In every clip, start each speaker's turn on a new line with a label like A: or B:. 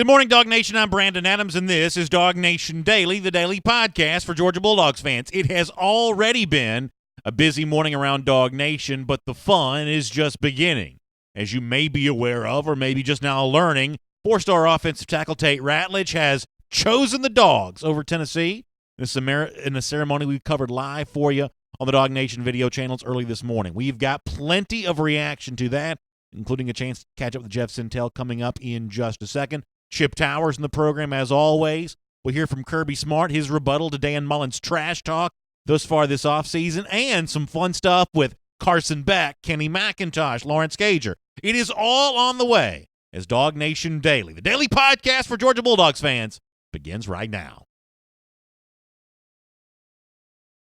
A: Good morning, Dog Nation. I'm Brandon Adams, and this is DawgNation Daily, the daily podcast for Georgia Bulldogs fans. It has already been a busy morning around Dog Nation, but the fun is just beginning. As you may be aware of, or maybe just now learning, four-star offensive tackle Tate Ratledge has chosen the Dogs over Tennessee in a ceremony we covered live for you on the Dog Nation video channels early this morning. We've got plenty of reaction to that, including a chance to catch up with Jeff Sintel coming up in just a second. Chip Towers in the program, as always. We'll hear from Kirby Smart, his rebuttal to Dan Mullen's trash talk thus far this offseason, and some fun stuff with Carson Beck, Kenny McIntosh, Lawrence Gager. It is all on the way as DawgNation Daily, the daily podcast for Georgia Bulldogs fans, begins right now.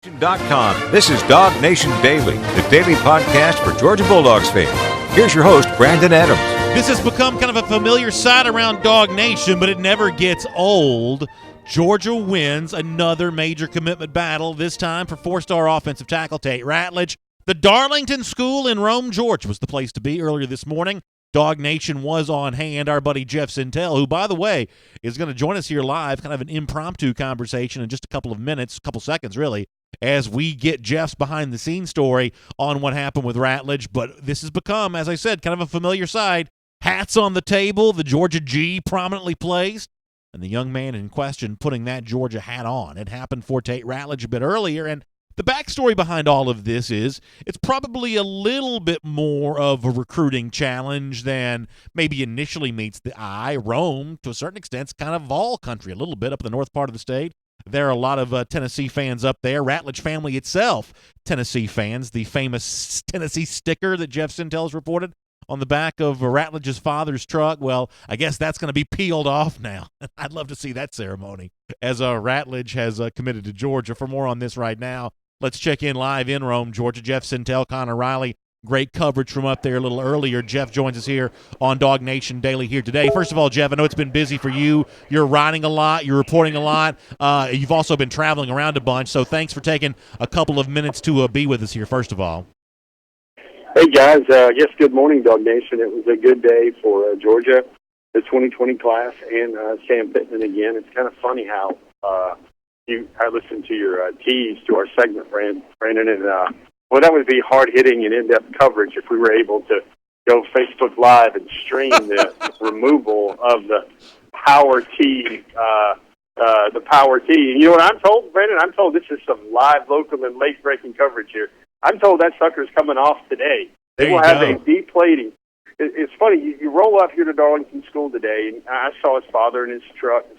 B: This is DawgNation Daily, the daily podcast for Georgia Bulldogs fans. Here's your host, Brandon Adams.
A: This has become kind of a familiar sight around Dog Nation, but it never gets old. Georgia wins another major commitment battle, this time for four-star offensive tackle Tate Ratledge. The Darlington School in Rome, Georgia was the place to be earlier this morning. Dog Nation was on hand. Our buddy Jeff Sintel, who, by the way, is going to join us here live, kind of an impromptu conversation in just a couple of minutes, couple seconds really, as we get Jeff's behind-the-scenes story on what happened with Ratledge. But this has become, as I said, kind of a familiar side. Hats on the table, the Georgia G prominently placed, and the young man in question putting that Georgia hat on. It happened for Tate Ratledge a bit earlier, and the backstory behind all of this is it's probably a little bit more of a recruiting challenge than maybe initially meets the eye. Rome, to a certain extent, is kind of vol country, a little bit up in the north part of the state. There are a lot of Tennessee fans up there. Ratledge family itself, Tennessee fans. The famous Tennessee sticker that Jeff Sintel has reported on the back of Ratledge's father's truck. Well, I guess that's going to be peeled off now. I'd love to see that ceremony as Ratledge has committed to Georgia. For more on this right now, let's check in live in Rome, Georgia. Jeff Sintel, Connor Riley. Great coverage from up there a little earlier. Jeff joins us here on DawgNation Daily here today. First of all, Jeff, I know it's been busy for you. You're riding a lot. You're reporting a lot. You've also been traveling around a bunch, so thanks for taking a couple of minutes to be with us here, first of all.
C: Hey, guys. Yes, good morning, Dog Nation. It was a good day for Georgia, the 2020 class, and Sam Pittman again. It's kind of funny how I listened to your tease to our segment, Brandon, and well, that would be hard-hitting and in-depth coverage if we were able to go Facebook Live and stream the removal of the Power T, the Power T. And you know what I'm told, Brandon? I'm told this is some live, local, and late-breaking coverage here. I'm told that sucker's coming off today. They will have a deplating. It's funny, you roll up here to Darlington School today, and I saw his father in his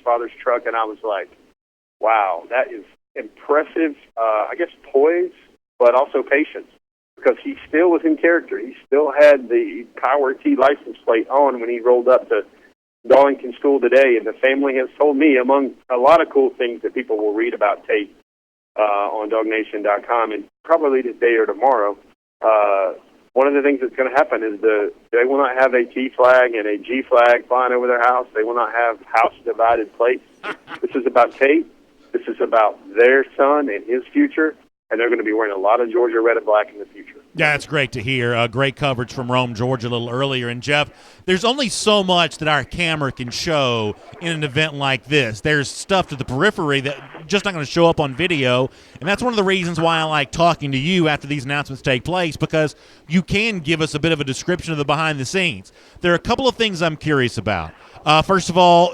C: father's truck, and I was like, wow, that is impressive, I guess, poise, but also patience, because he still was in character. He still had the Power T license plate on when he rolled up to Darlington School today, and the family has told me, among a lot of cool things that people will read about Tate on DawgNation.com, and probably today or tomorrow, one of the things that's going to happen is they will not have a T flag and a G flag flying over their house. They will not have house-divided plates. This is about Tate. This is about their son and his future, and they're going to be wearing a lot of Georgia red and black in the future.
A: Yeah, it's great to hear. Great coverage from Rome, Georgia, a little earlier. And, Jeff, there's only so much that our camera can show in an event like this. There's stuff to the periphery that just not going to show up on video, and that's one of the reasons why I like talking to you after these announcements take place, because you can give us a bit of a description of the behind the scenes. There are a couple of things I'm curious about. First of all,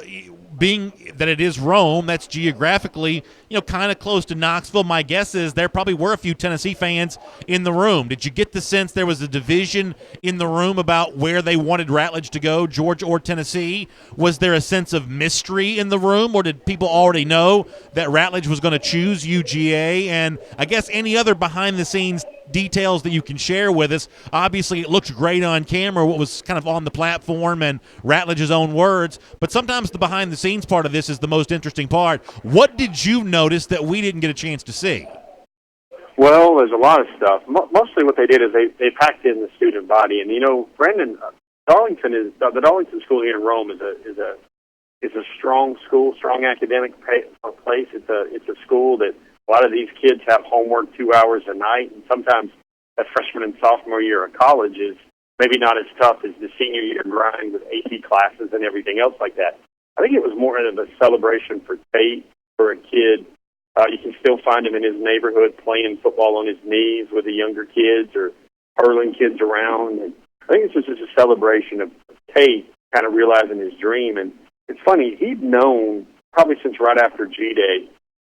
A: being that it is Rome, that's geographically, kind of close to Knoxville. My guess is there probably were a few Tennessee fans in the room. Did you get the sense there was a division in the room about where they wanted Ratledge to go, Georgia or Tennessee? Was there a sense of mystery in the room, or did people already know that Ratledge was going to choose UGA? And I guess any other behind-the-scenes details that you can share with us. Obviously, it looks great on camera, what was kind of on the platform and Ratledge's own words, but sometimes the behind-the-scenes part of this is the most interesting part. What did you notice that we didn't get a chance to see?
C: Well, there's a lot of stuff. Mostly what they did is they packed in the student body. And, Brandon, the Darlington School here in Rome is a strong school, strong academic place. It's a school that a lot of these kids have homework 2 hours a night, and sometimes that freshman and sophomore year of college is maybe not as tough as the senior year grind with AP classes and everything else like that. I think it was more of a celebration for Tate, for a kid. You can still find him in his neighborhood playing football on his knees with the younger kids or hurling kids around. And I think it's just a celebration of Tate kind of realizing his dream. And it's funny, he'd known probably since right after G-Day.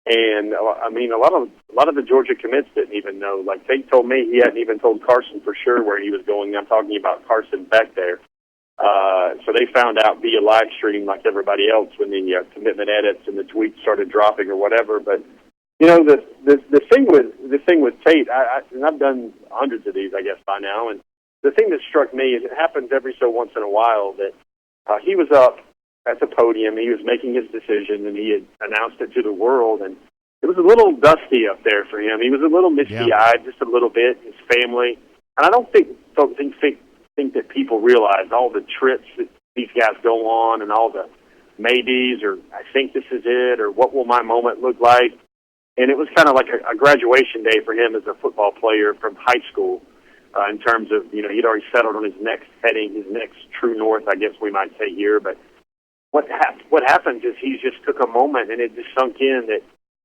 C: And I mean, a lot of the Georgia commits didn't even know. Like Tate told me, he hadn't even told Carson for sure where he was going. I'm talking about Carson Beck there. So they found out via live stream like everybody else when the commitment edits and the tweets started dropping or whatever. But you know, the thing with Tate, and I've done hundreds of these, I guess, by now. And the thing that struck me is it happens every so once in a while that he was up at the podium, he was making his decision, and he had announced it to the world, and it was a little dusty up there for him. He was a little misty-eyed, just a little bit. His family, and I don't think that people realize all the trips that these guys go on, and all the maybes, or I think this is it, or what will my moment look like. And it was kind of like a graduation day for him as a football player from high school. In terms of, you know, he'd already settled on his next true north, I guess we might say here. But what happens is he just took a moment, and it just sunk in that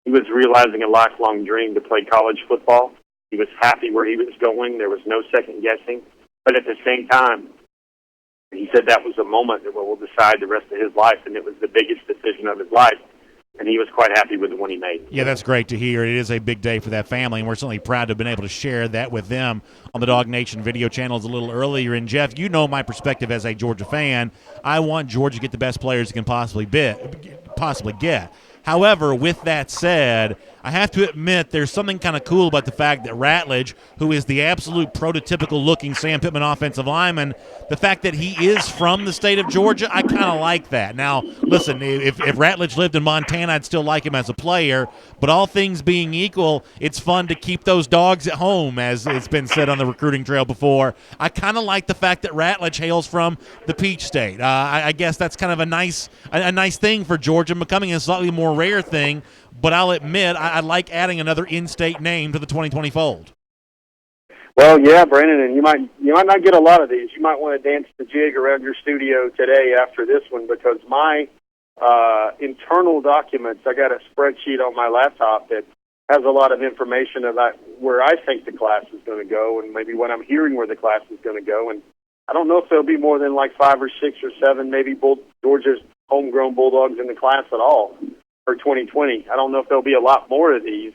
C: he was realizing a lifelong dream to play college football. He was happy where he was going. There was no second guessing. But at the same time, he said that was a moment that will decide the rest of his life, and it was the biggest decision of his life. And he was quite happy with the one he made.
A: Yeah, that's great to hear. It is a big day for that family, and we're certainly proud to have been able to share that with them on the DawgNation video channels a little earlier. And, Jeff, you know my perspective as a Georgia fan. I want Georgia to get the best players it can possibly get. However, with that said, I have to admit there's something kind of cool about the fact that Ratledge, who is the absolute prototypical-looking Sam Pittman offensive lineman, the fact that he is from the state of Georgia, I kind of like that. Now, listen, if Ratledge lived in Montana, I'd still like him as a player, but all things being equal, it's fun to keep those dogs at home, as it's been said on the recruiting trail before. I kind of like the fact that Ratledge hails from the Peach State. I guess that's kind of a nice thing for Georgia, becoming a slightly more rare thing, but I'll admit I like adding another in-state name to the 2020 fold.
C: Well, yeah, Brandon, and you might not get a lot of these. You might want to dance the jig around your studio today after this one, because my internal documents, I got a spreadsheet on my laptop that has a lot of information about where I think the class is going to go, and maybe what I'm hearing where the class is going to go. And I don't know if there'll be more than like 5 or 6 or 7, maybe Georgia's homegrown Bulldogs in the class at all for 2020. I don't know if there'll be a lot more of these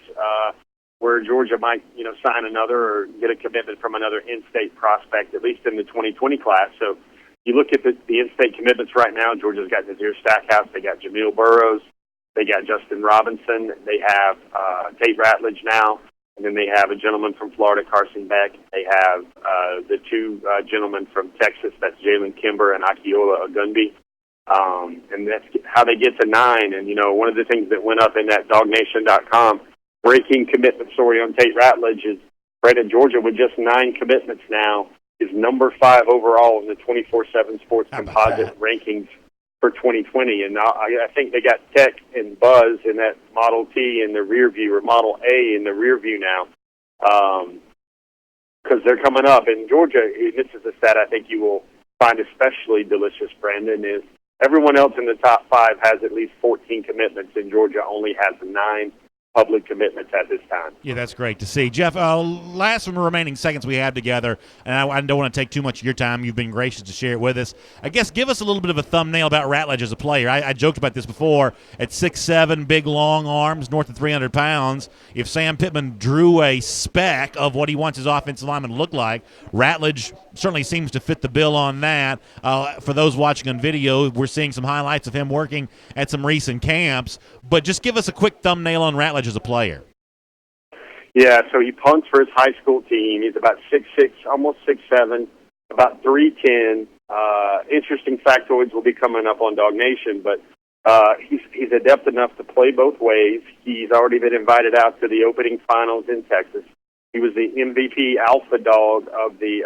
C: where Georgia might, sign another or get a commitment from another in-state prospect, at least in the 2020 class. So you look at the in-state commitments right now. Georgia's got Nazir Stackhouse. They got Jamil Burrows. They got Justin Robinson. They have Tate Ratledge now. And then they have a gentleman from Florida, Carson Beck. They have the 2 gentlemen from Texas. That's Jalen Kimber and Akiola Ogunbi. And that's how they get to 9. And, one of the things that went up in that DawgNation.com breaking commitment story on Tate Ratledge is Brandon, Georgia, with just 9 commitments now, is number 5 overall in the 24/7 Sports Composite rankings for 2020. And I think they got Tech and Buzz in that Model T in the rear view, or Model A in the rear view now, because they're coming up. And Georgia, this is a stat I think you will find especially delicious, Brandon, is everyone else in the top 5 has at least 14 commitments, and Georgia only has 9 public commitments at this time.
A: Yeah, that's great to see. Jeff, last remaining seconds we have together, and I don't want to take too much of your time. You've been gracious to share it with us. I guess give us a little bit of a thumbnail about Ratledge as a player. I joked about this before. At 6'7", big, long arms, north of 300 pounds, if Sam Pittman drew a spec of what he wants his offensive lineman to look like, Ratledge certainly seems to fit the bill on that. For those watching on video, we're seeing some highlights of him working at some recent camps, but just give us a quick thumbnail on Ratledge as a player.
C: Yeah, so he punts for his high school team. He's about 6'6", almost 6'7", about 310. Interesting factoids will be coming up on DawgNation, but he's adept enough to play both ways. He's already been invited out to the opening finals in Texas. He was the MVP alpha dog of the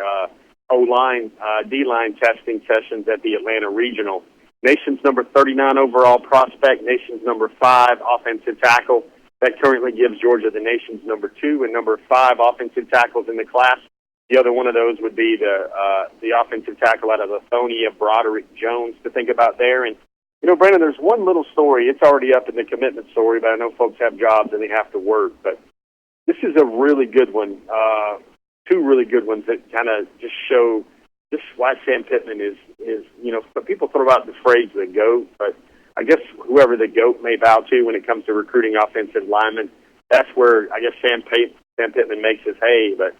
C: O-line, D-line testing sessions at the Atlanta Regional. Nation's number 39 overall prospect, nation's number 5 offensive tackle. That currently gives Georgia the nation's number 2 and number 5 offensive tackles in the class. The other one of those would be the offensive tackle out of Lithonia, Broderick Jones, to think about there. And Brandon, there's one little story. It's already up in the commitment story, but I know folks have jobs and they have to work. But this is a really good one. Two really good ones that kind of just show just why Sam Pittman is. But people throw out the phrase the GOAT, but I guess whoever the GOAT may bow to when it comes to recruiting offensive linemen, that's where I guess Sam Pittman makes his hay. But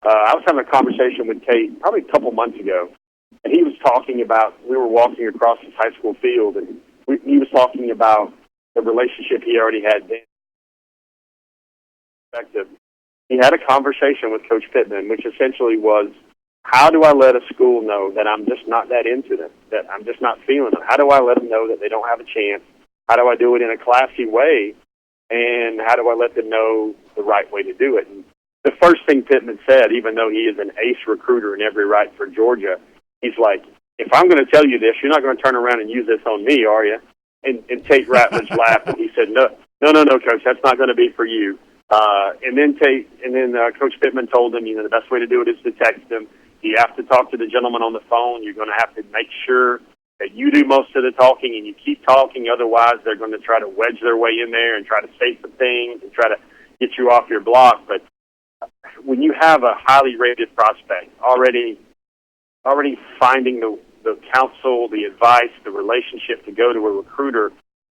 C: I was having a conversation with Tate probably a couple months ago, and he was talking about, we were walking across his high school field, and he was talking about the relationship he already had then. He had a conversation with Coach Pittman, which essentially was, how do I let a school know that I'm just not that into them, that I'm just not feeling them? How do I let them know that they don't have a chance? How do I do it in a classy way? And how do I let them know the right way to do it? And the first thing Pittman said, even though he is an ace recruiter in every right for Georgia, he's like, if I'm going to tell you this, you're not going to turn around and use this on me, are you? And Tate Ratledge laughed, and he said, no, Coach, that's not going to be for you. And then Coach Pittman told him, the best way to do it is to text him. You have to talk to the gentleman on the phone. You're going to have to make sure that you do most of the talking and you keep talking. Otherwise, they're going to try to wedge their way in there and try to say some things and try to get you off your block. But when you have a highly rated prospect already finding the counsel, the advice, the relationship to go to a recruiter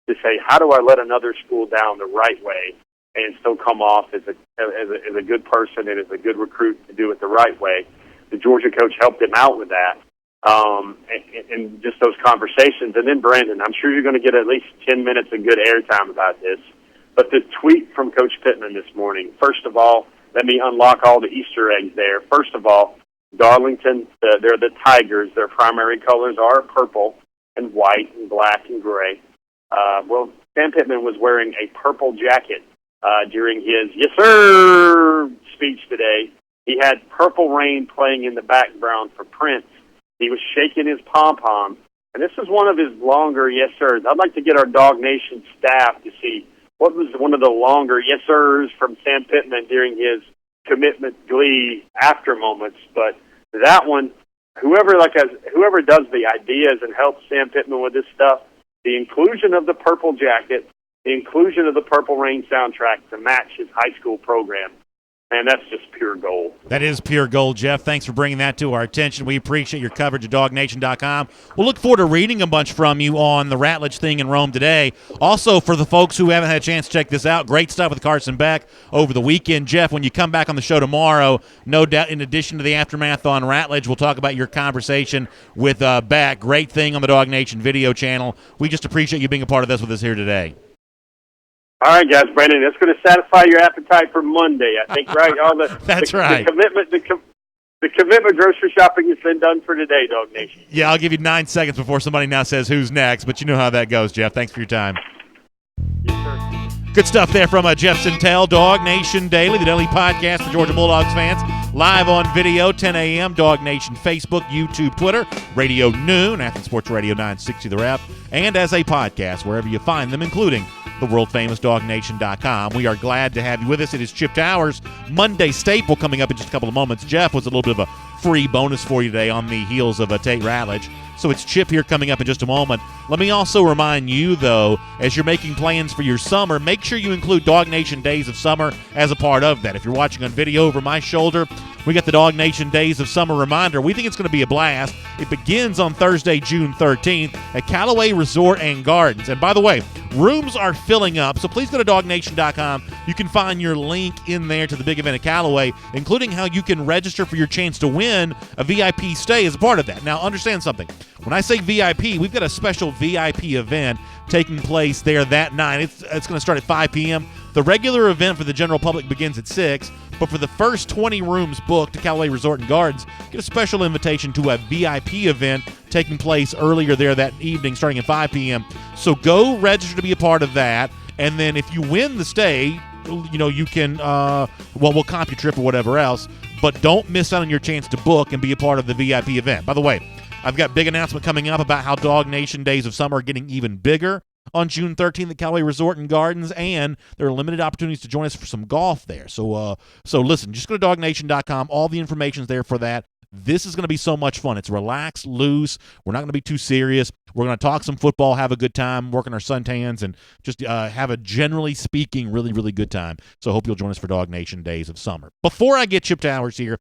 C: to say, how do I let another school down the right way and still come off as a good person and as a good recruit to do it the right way? The Georgia coach helped him out with that, and just those conversations. And then, Brandon, I'm sure you're going to get at least 10 minutes of good airtime about this. But the tweet from Coach Pittman this morning, first of all, let me unlock all the Easter eggs there. First of all, Darlington, they're the Tigers. Their primary colors are purple and white and black and gray. Well, Sam Pittman was wearing a purple jacket during his yes sir speech today. He had Purple Rain playing in the background for Prince. He was shaking his pom-pom. And this is one of his longer yes sirs. I'd like to get our DawgNation staff to see what was one of the longer yes sirs from Sam Pittman during his commitment glee after moments. But that one, whoever does the ideas and helps Sam Pittman with this stuff, the inclusion of the purple jacket, the inclusion of the Purple Rain soundtrack to match his high school program, man, that's just pure gold.
A: That is pure gold, Jeff. Thanks for bringing that to our attention. We appreciate your coverage at DawgNation.com. We'll look forward to reading a bunch from you on the Ratledge thing in Rome today. Also, for the folks who haven't had a chance to check this out, great stuff with Carson Beck over the weekend. Jeff, when you come back on the show tomorrow, no doubt in addition to the aftermath on Ratledge, we'll talk about your conversation with Beck. Great thing on the DawgNation video channel. We just appreciate you being a part of this with us here today.
C: All right, guys, Brandon, that's going to satisfy your appetite for Monday, I think, right?
A: That's right.
C: The commitment grocery shopping has been done for today, DawgNation.
A: Yeah, I'll give you 9 seconds before somebody now says who's next, but you know how that goes, Jeff. Thanks for your time.
C: Yes, sir.
A: Good stuff there from Jeff Sintel, DawgNation Daily, the daily podcast for Georgia Bulldogs fans. Live on video, 10 a.m., DawgNation Facebook, YouTube, Twitter, Radio Noon, Athens Sports Radio 960 The Ref, and as a podcast wherever you find them, including the world-famous DawgNation.com. We are glad to have you with us. It is Chip Towers' Monday Staple coming up in just a couple of moments. Jeff was a little bit of a free bonus for you today on the heels of Tate Ratledge. So it's Chip here coming up in just a moment. Let me also remind you, though, as you're making plans for your summer, make sure you include DawgNation Days of Summer as a part of that. If you're watching on video over my shoulder, we got the DawgNation Days of Summer reminder. We think it's going to be a blast. It begins on Thursday, June 13th at Callaway Resort and Gardens. And by the way, rooms are filling up, so please go to DawgNation.com. You can find your link in there to the big event at Callaway, including how you can register for your chance to win a VIP stay as a part of that. Now, understand something. When I say VIP, we've got a special VIP event taking place there that night. It's going to start at 5 p.m. The regular event for the general public begins at 6, but for the first 20 rooms booked to Callaway Resort and Gardens, get a special invitation to a VIP event taking place earlier there that evening starting at 5 p.m. So go register to be a part of that, and then if you win the stay, you can, we'll comp your trip or whatever else, but don't miss out on your chance to book and be a part of the VIP event. By the way, I've got big announcement coming up about how DawgNation Days of Summer are getting even bigger on June 13th at Callaway Resort and Gardens, and there are limited opportunities to join us for some golf there. So listen, just go to DawgNation.com. All the information's there for that. This is going to be so much fun. It's relaxed, loose. We're not going to be too serious. We're going to talk some football, have a good time, working our suntans, and just have a, generally speaking, really, really good time. So I hope you'll join us for DawgNation Days of Summer. Before I get Chip Towers here,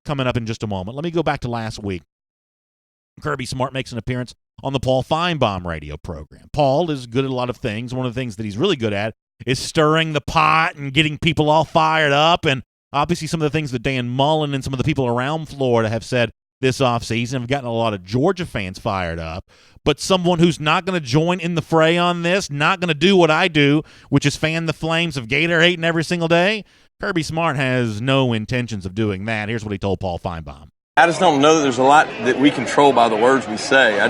A: coming up in just a moment, let me go back to last week. Kirby Smart makes an appearance on the Paul Feinbaum radio program. Paul is good at a lot of things. One of the things that he's really good at is stirring the pot and getting people all fired up. And obviously some of the things that Dan Mullen and some of the people around Florida have said this offseason have gotten a lot of Georgia fans fired up. But someone who's not going to join in the fray on this, not going to do what I do, which is fan the flames of Gator hating every single day, Kirby Smart has no intentions of doing that. Here's what he told Paul Feinbaum.
D: I just don't know that there's a lot that we control by the words we say.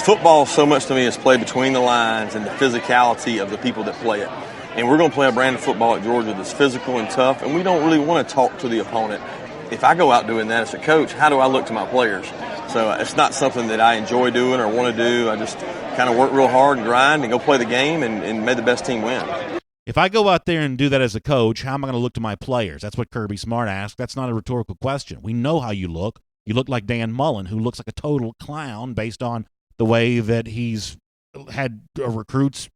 D: Football so much to me is played between the lines and the physicality of the people that play it. And we're going to play a brand of football at Georgia that's physical and tough, and we don't really want to talk to the opponent. If I go out doing that as a coach, how do I look to my players? So it's not something that I enjoy doing or want to do. I just kind of work real hard and grind and go play the game and make the best team win.
A: If I go out there and do that as a coach, how am I going to look to my players? That's what Kirby Smart asked. That's not a rhetorical question. We know how you look. You look like Dan Mullen, who looks like a total clown based on the way that he's had recruits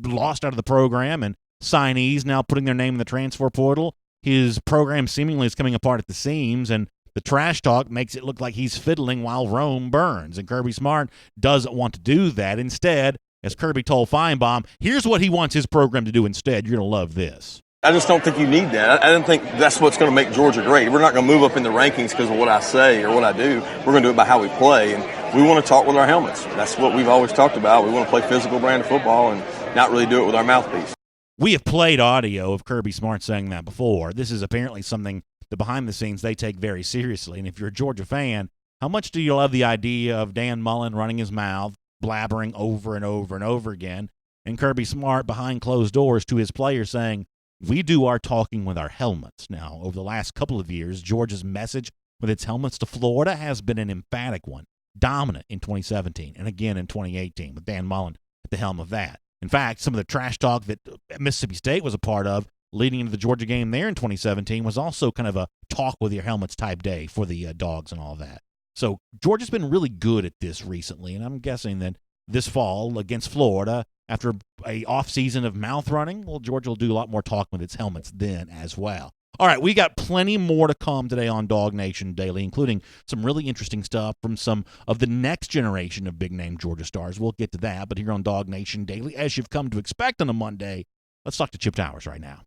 A: lost out of the program and signees now putting their name in the transfer portal. His program seemingly is coming apart at the seams, and the trash talk makes it look like he's fiddling while Rome burns. And Kirby Smart doesn't want to do that. Instead, as Kirby told Feinbaum, here's what he wants his program to do instead. You're going to love this.
D: I just don't think you need that. I don't think that's what's going to make Georgia great. We're not going to move up in the rankings because of what I say or what I do. We're going to do it by how we play, and we want to talk with our helmets. That's what we've always talked about. We want to play physical brand of football and not really do it with our mouthpiece.
A: We have played audio of Kirby Smart saying that before. This is apparently something that behind the scenes they take very seriously. And if you're a Georgia fan, how much do you love the idea of Dan Mullen running his mouth, blabbering over and over and over again, and Kirby Smart behind closed doors to his players saying, we do our talking with our helmets. Now, over the last couple of years, Georgia's message with its helmets to Florida has been an emphatic one, dominant in 2017 and again in 2018 with Dan Mullen at the helm of that. In fact, some of the trash talk that Mississippi State was a part of leading into the Georgia game there in 2017 was also kind of a talk with your helmets type day for the dogs and all that. So Georgia's been really good at this recently, and I'm guessing that this fall against Florida, after a offseason of mouth running, well, Georgia will do a lot more talking with its helmets then as well. All right, we got plenty more to come today on DawgNation Daily, including some really interesting stuff from some of the next generation of big-name Georgia stars. We'll get to that, but here on DawgNation Daily, as you've come to expect on a Monday, let's talk to Chip Towers right now.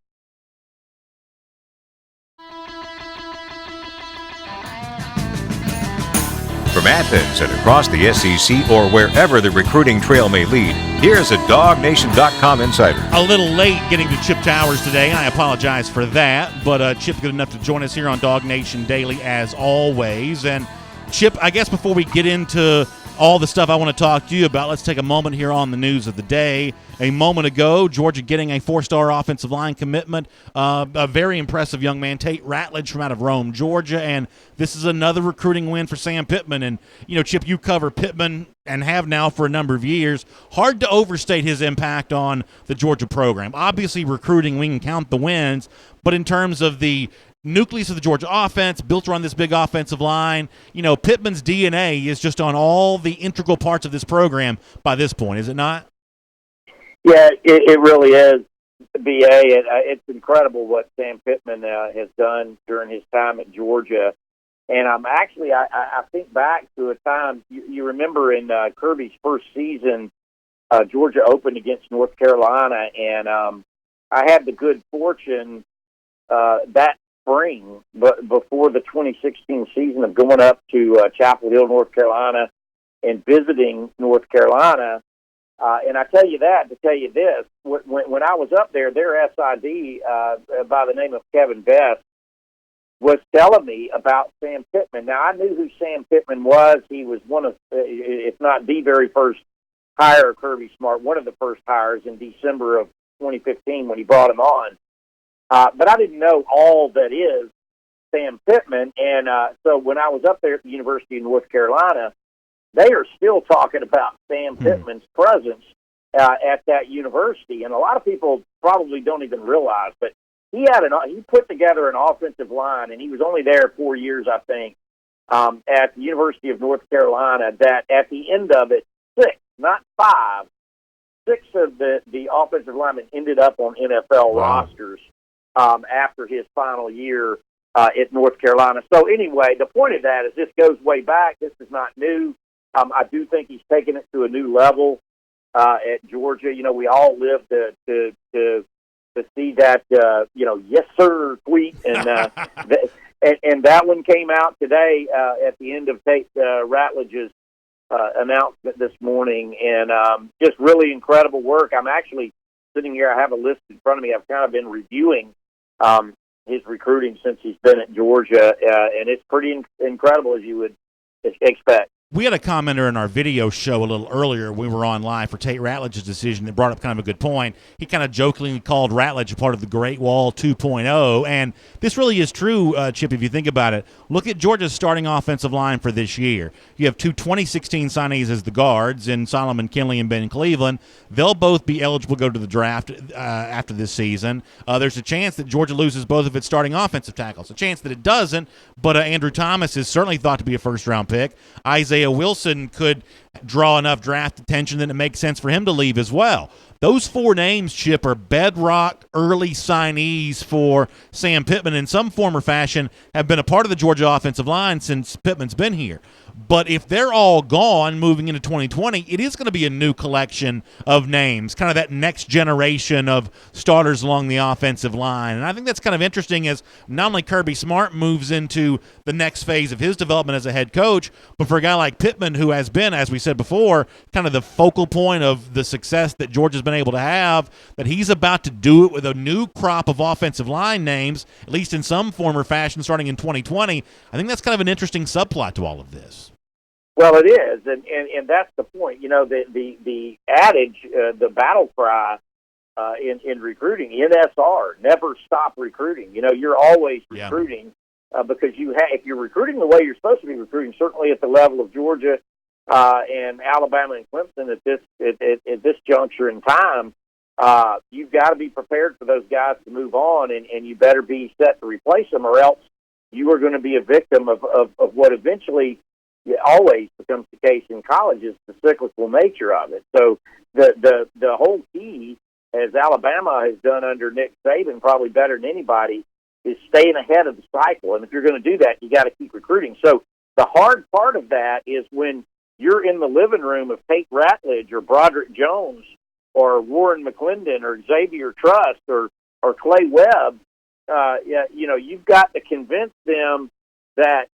B: From Athens and across the SEC or wherever the recruiting trail may lead, here's a DawgNation.com insider.
A: A little late getting to Chip Towers today, and I apologize for that, but Chip's good enough to join us here on DawgNation Daily as always. And Chip, I guess before we get into all the stuff I want to talk to you about, let's take a moment here on the news of the day. A moment ago, Georgia getting a 4-star offensive line commitment. A very impressive young man, Tate Ratledge from out of Rome, Georgia. And this is another recruiting win for Sam Pittman. And, you know, Chip, you cover Pittman and have now for a number of years. Hard to overstate his impact on the Georgia program. Obviously, recruiting, we can count the wins. But in terms of the nucleus of the Georgia offense, built around this big offensive line, you know, Pittman's DNA is just on all the integral parts of this program by this point, is it not?
E: Yeah, it really is, B.A. It's incredible what Sam Pittman has done during his time at Georgia. And I think back to a time, you remember in Kirby's first season, Georgia opened against North Carolina, and I had the good fortune that spring, but before the 2016 season, of going up to Chapel Hill, North Carolina, and visiting North Carolina. And I tell you that to tell you this: when I was up there, their SID by the name of Kevin Best was telling me about Sam Pittman. Now, I knew who Sam Pittman was. He was one of, if not the very first hire of Kirby Smart, one of the first hires in December of 2015 when he brought him on. But I didn't know all that is Sam Pittman. And so when I was up there at the University of North Carolina, they are still talking about Sam Pittman's presence at that university. And a lot of people probably don't even realize, but he put together an offensive line, and he was only there 4 years, I think. at the University of North Carolina that at the end of it, 6, not 5, 6 of the offensive linemen ended up on NFL rosters after his final year at North Carolina. So anyway, the point of that is this goes way back. This is not new. I do think he's taken it to a new level at Georgia. You know, we all live to see that yes sir tweet, and and that one came out today at the end of Tate Ratledge's announcement this morning, and just really incredible work. I'm actually sitting here. I have a list in front of me. I've kind of been reviewing his recruiting since he's been at Georgia, and it's pretty incredible, as you would expect.
A: We had a commenter in our video show a little earlier. We were on live for Tate Ratledge's decision that brought up kind of a good point. He kind of jokingly called Ratledge a part of the Great Wall 2.0, and this really is true, Chip, if you think about it. Look at Georgia's starting offensive line for this year. You have 2 2016 signees as the guards in Solomon Kinley and Ben Cleveland. They'll both be eligible to go to the draft after this season. There's a chance that Georgia loses both of its starting offensive tackles. A chance that it doesn't, but Andrew Thomas is certainly thought to be a first-round pick. Isaiah Wilson could draw enough draft attention that it makes sense for him to leave as well. Those 4 names, Chip, are bedrock early signees for Sam Pittman in some form or fashion, have been a part of the Georgia offensive line since Pittman's been here. But if they're all gone moving into 2020, it is going to be a new collection of names, kind of that next generation of starters along the offensive line. And I think that's kind of interesting as not only Kirby Smart moves into the next phase of his development as a head coach, but for a guy like Pittman, who has been, as we said before, kind of the focal point of the success that Georgia's been able to have, that he's about to do it with a new crop of offensive line names, at least in some form or fashion, starting in 2020. I think that's kind of an interesting subplot to all of this.
E: Well, it is, and that's the point. You know, the adage, the battle cry in recruiting, NSR, never stop recruiting. You know, you're always recruiting because if you're recruiting the way you're supposed to be recruiting, certainly at the level of Georgia and Alabama and Clemson at this juncture in time, you've got to be prepared for those guys to move on, and you better be set to replace them, or else you are going to be a victim of what eventually always becomes the case in college, is the cyclical nature of it. So the whole key, as Alabama has done under Nick Saban, probably better than anybody, is staying ahead of the cycle. And if you're going to do that, you got to keep recruiting. So the hard part of that is when you're in the living room of Tate Ratledge or Broderick Jones or Warren McClendon or Xavier Trust or Clay Webb, you've got to convince them that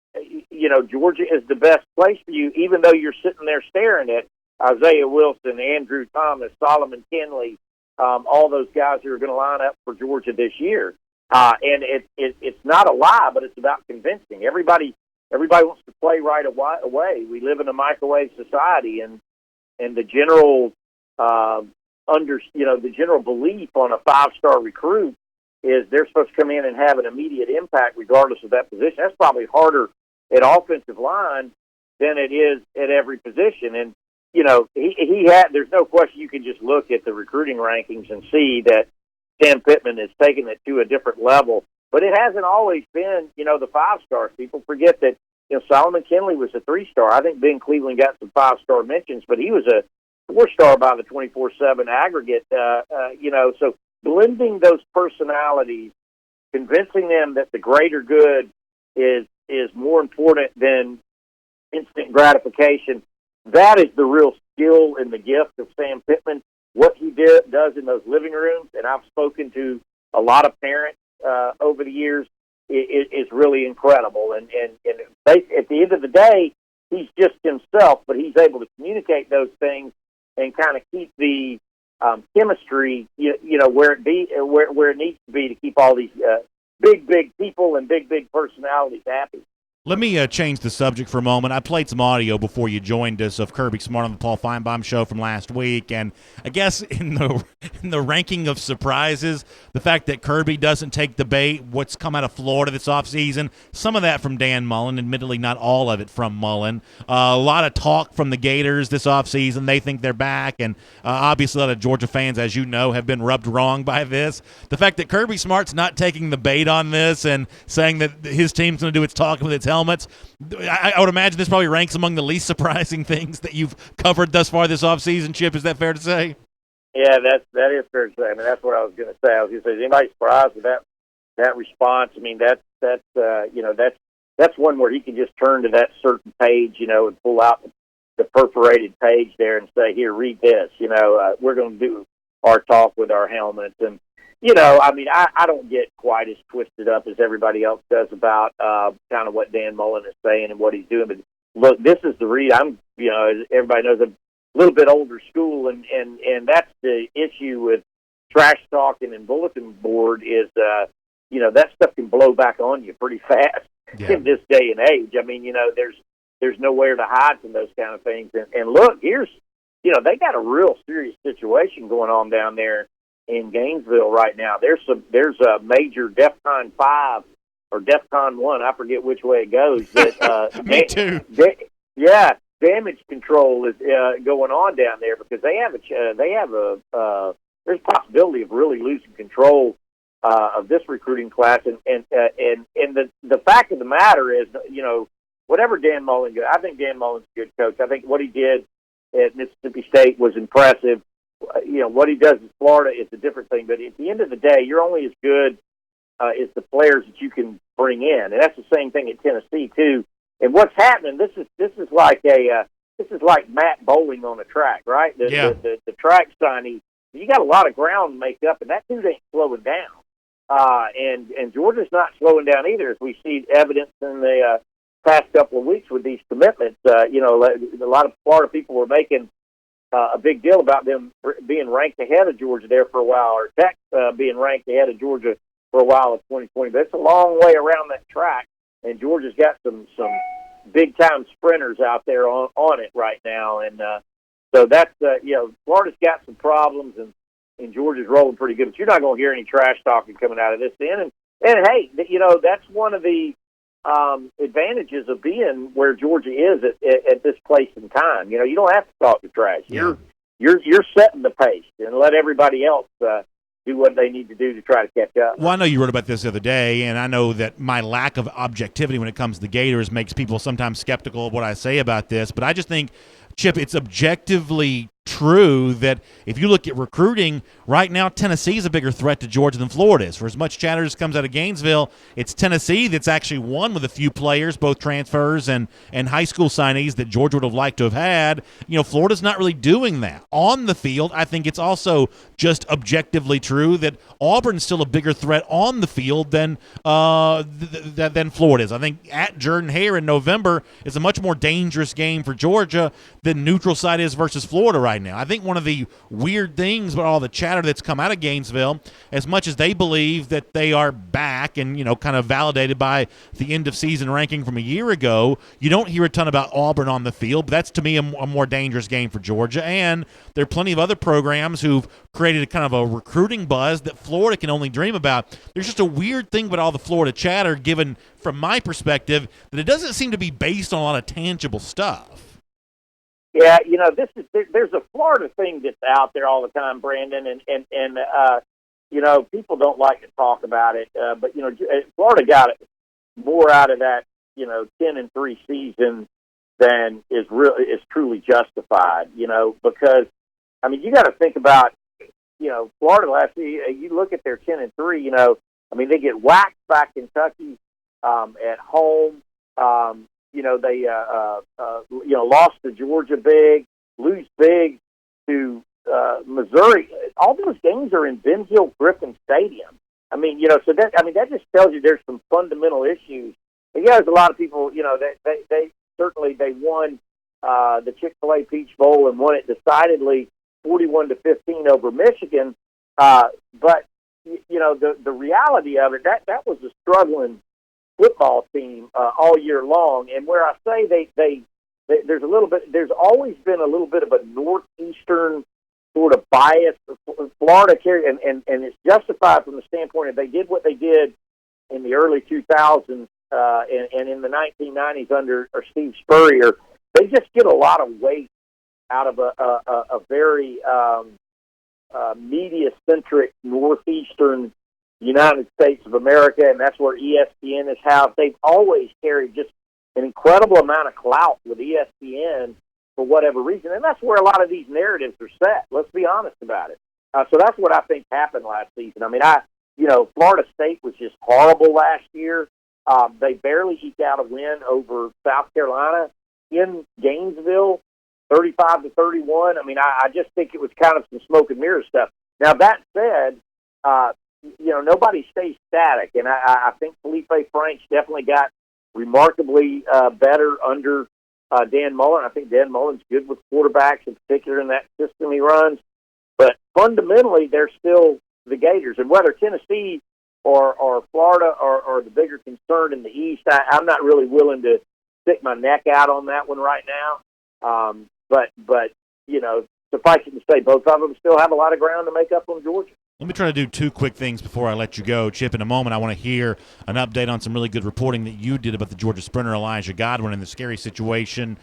E: Georgia is the best place for you, even though you're sitting there staring at Isaiah Wilson, Andrew Thomas, Solomon Kinley, all those guys who are going to line up for Georgia this year. And it's not a lie, but it's about convincing. Everybody wants to play right away. We live in a microwave society, and the general the general belief on a 5-star recruit is they're supposed to come in and have an immediate impact regardless of that position. That's probably harder at offensive line than it is at every position. And, there's no question you can just look at the recruiting rankings and see that Sam Pittman has taken it to a different level. But it hasn't always been, the 5-stars. People forget that, Solomon Kinley was a 3-star. I think Ben Cleveland got some 5-star mentions, but he was a 4-star by the 24/7 aggregate, so blending those personalities, convincing them that the greater good is more important than instant gratification. That is the real skill and the gift of Sam Pittman. What he does in those living rooms, and I've spoken to a lot of parents over the years, is really incredible. And at the end of the day, he's just himself, but he's able to communicate those things and kind of keep the chemistry, where it needs to be to keep all these big people and big personalities happy.
A: Let me change the subject for a moment. I played some audio before you joined us of Kirby Smart on the Paul Feinbaum show from last week, and I guess in the ranking of surprises, the fact that Kirby doesn't take the bait, what's come out of Florida this offseason, some of that from Dan Mullen, admittedly not all of it from Mullen. A lot of talk from the Gators this offseason. They think they're back, and obviously a lot of Georgia fans, as you know, have been rubbed wrong by this. The fact that Kirby Smart's not taking the bait on this and saying that his team's going to do its talking with its helmets. I would imagine this probably ranks among the least surprising things that you've covered thus far this offseason, Chip. Is that fair to say?
E: Yeah, that is fair to say. I mean, that's what I was going to say. I was going to say, is anybody surprised with that response? I mean, that's one where he can just turn to that certain page, and pull out the perforated page there and say, here, read this. We're going to do our talk with our helmets. And, I mean, I don't get quite as twisted up as everybody else does about kind of what Dan Mullen is saying and what he's doing. But, look, this is the read. Everybody knows I'm a little bit older school, and that's the issue with trash talking and bulletin board is, that stuff can blow back on you pretty fast in this day and age. I mean, there's nowhere to hide from those kind of things. And look, here's, they got a real serious situation going on down there in Gainesville right now. There's a major DEFCON 5 or DEFCON 1, I forget which way it goes. That,
A: Me too.
E: Damage control is going on down there because there's a possibility of really losing control of this recruiting class. And the fact of the matter is, whatever Dan Mullen, I think Dan Mullen's a good coach. I think what he did at Mississippi State was impressive. What he does in Florida is a different thing. But at the end of the day, you're only as good as the players that you can bring in, and that's the same thing at Tennessee too. And what's happening? This is like Matt Bowling on a track, right? The track signing. You got a lot of ground to make up, and that dude ain't slowing down. And Georgia's not slowing down either, as we see evidence in the past couple of weeks with these commitments. A lot of Florida people were making a big deal about them being ranked ahead of Georgia there for a while, or Tech being ranked ahead of Georgia for a while in 2020. But it's a long way around that track, and Georgia's got some big-time sprinters out there on it right now. And so that's, Florida's got some problems, and Georgia's rolling pretty good. But you're not going to hear any trash talking coming out of this then. And hey, that's one of the advantages of being where Georgia is at this place in time. You don't have to talk to trash.
A: Yeah.
E: You're setting the pace and let everybody else do what they need to do to try to catch up.
A: Well, I know you wrote about this the other day, and I know that my lack of objectivity when it comes to the Gators makes people sometimes skeptical of what I say about this, but I just think, Chip, it's objectively true that if you look at recruiting, right now Tennessee is a bigger threat to Georgia than Florida is. For as much chatter as comes out of Gainesville, it's Tennessee that's actually won with a few players, both transfers and high school signees that Georgia would have liked to have had. Florida's not really doing that. On the field, I think it's also just objectively true that Auburn's still a bigger threat on the field than Florida is. I think at Jordan-Hare in November is a much more dangerous game for Georgia than neutral site is versus Florida right now. I think one of the weird things about all the chatter that's come out of Gainesville, as much as they believe that they are back and, kind of validated by the end-of-season ranking from a year ago, you don't hear a ton about Auburn on the field, but that's, to me, a more dangerous game for Georgia. And there are plenty of other programs who've created a kind of a recruiting buzz that Florida can only dream about. There's just a weird thing about all the Florida chatter, given, from my perspective, that it doesn't seem to be based on a lot of tangible stuff.
E: Yeah, there's a Florida thing that's out there all the time, Brandon, and people don't like to talk about it, but Florida got more out of that 10-3 season than is truly justified. Because I mean, you got to think about Florida last year. You look at their 10-3. They get whacked by Kentucky at home. They lost to Georgia big, lose big to Missouri. All those games are in Benzel Griffin Stadium. That just tells you there's some fundamental issues. And there's a lot of people, they certainly won the Chick-fil-A Peach Bowl and won it decidedly 41-15 over Michigan. But the reality of it, that was a struggling football team all year long. And where I say there's always been a little bit of a northeastern sort of bias. Florida carry, and it's justified from the standpoint that they did what they did in the early 2000s and in the 1990s under Steve Spurrier. They just get a lot of weight out of a very media-centric northeastern United States of America, and that's where ESPN is housed. They've always carried just an incredible amount of clout with ESPN for whatever reason, and that's where a lot of these narratives are set. Let's be honest about it. So that's what I think happened last season. I mean, Florida State was just horrible last year. They barely eked out a win over South Carolina in Gainesville, 35-31. I mean, I just think it was kind of some smoke and mirror stuff. Now, that said, nobody stays static, and I think Felipe Franks definitely got remarkably better under Dan Mullen. I think Dan Mullen's good with quarterbacks, in particular in that system he runs. But fundamentally, they're still the Gators. And whether Tennessee or Florida are the bigger concern in the East, I'm not really willing to stick my neck out on that one right now. But suffice it to say, both of them still have a lot of ground to make up on Georgia.
A: Let me try to do two quick things before I let you go. Chip, in a moment, I want to hear an update on some really good reporting that you did about the Georgia sprinter Elijah Godwin and the scary situation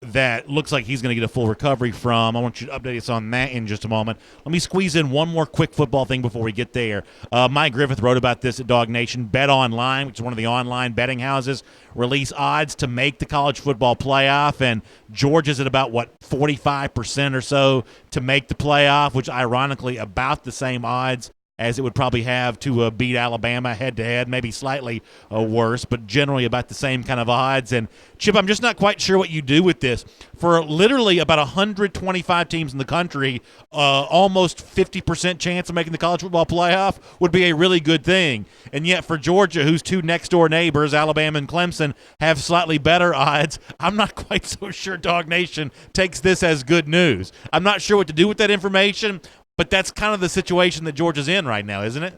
A: that looks like he's going to get a full recovery from. I want you to update us on that in just a moment. Let me squeeze in one more quick football thing before we get there. Mike Griffith wrote about this at DawgNation. Bet Online, which is one of the online betting houses, release odds to make the college football playoff, and Georgia's at about, 45% or so to make the playoff, which ironically about the same odds as it would probably have to beat Alabama head-to-head, maybe slightly worse, but generally about the same kind of odds. And, Chip, I'm just not quite sure what you do with this. For literally about 125 teams in the country, almost 50% chance of making the college football playoff would be a really good thing. And yet for Georgia, whose two next-door neighbors, Alabama and Clemson, have slightly better odds, I'm not quite so sure DawgNation takes this as good news. I'm not sure what to do with that information, but that's kind of the situation that Georgia's in right now, isn't it?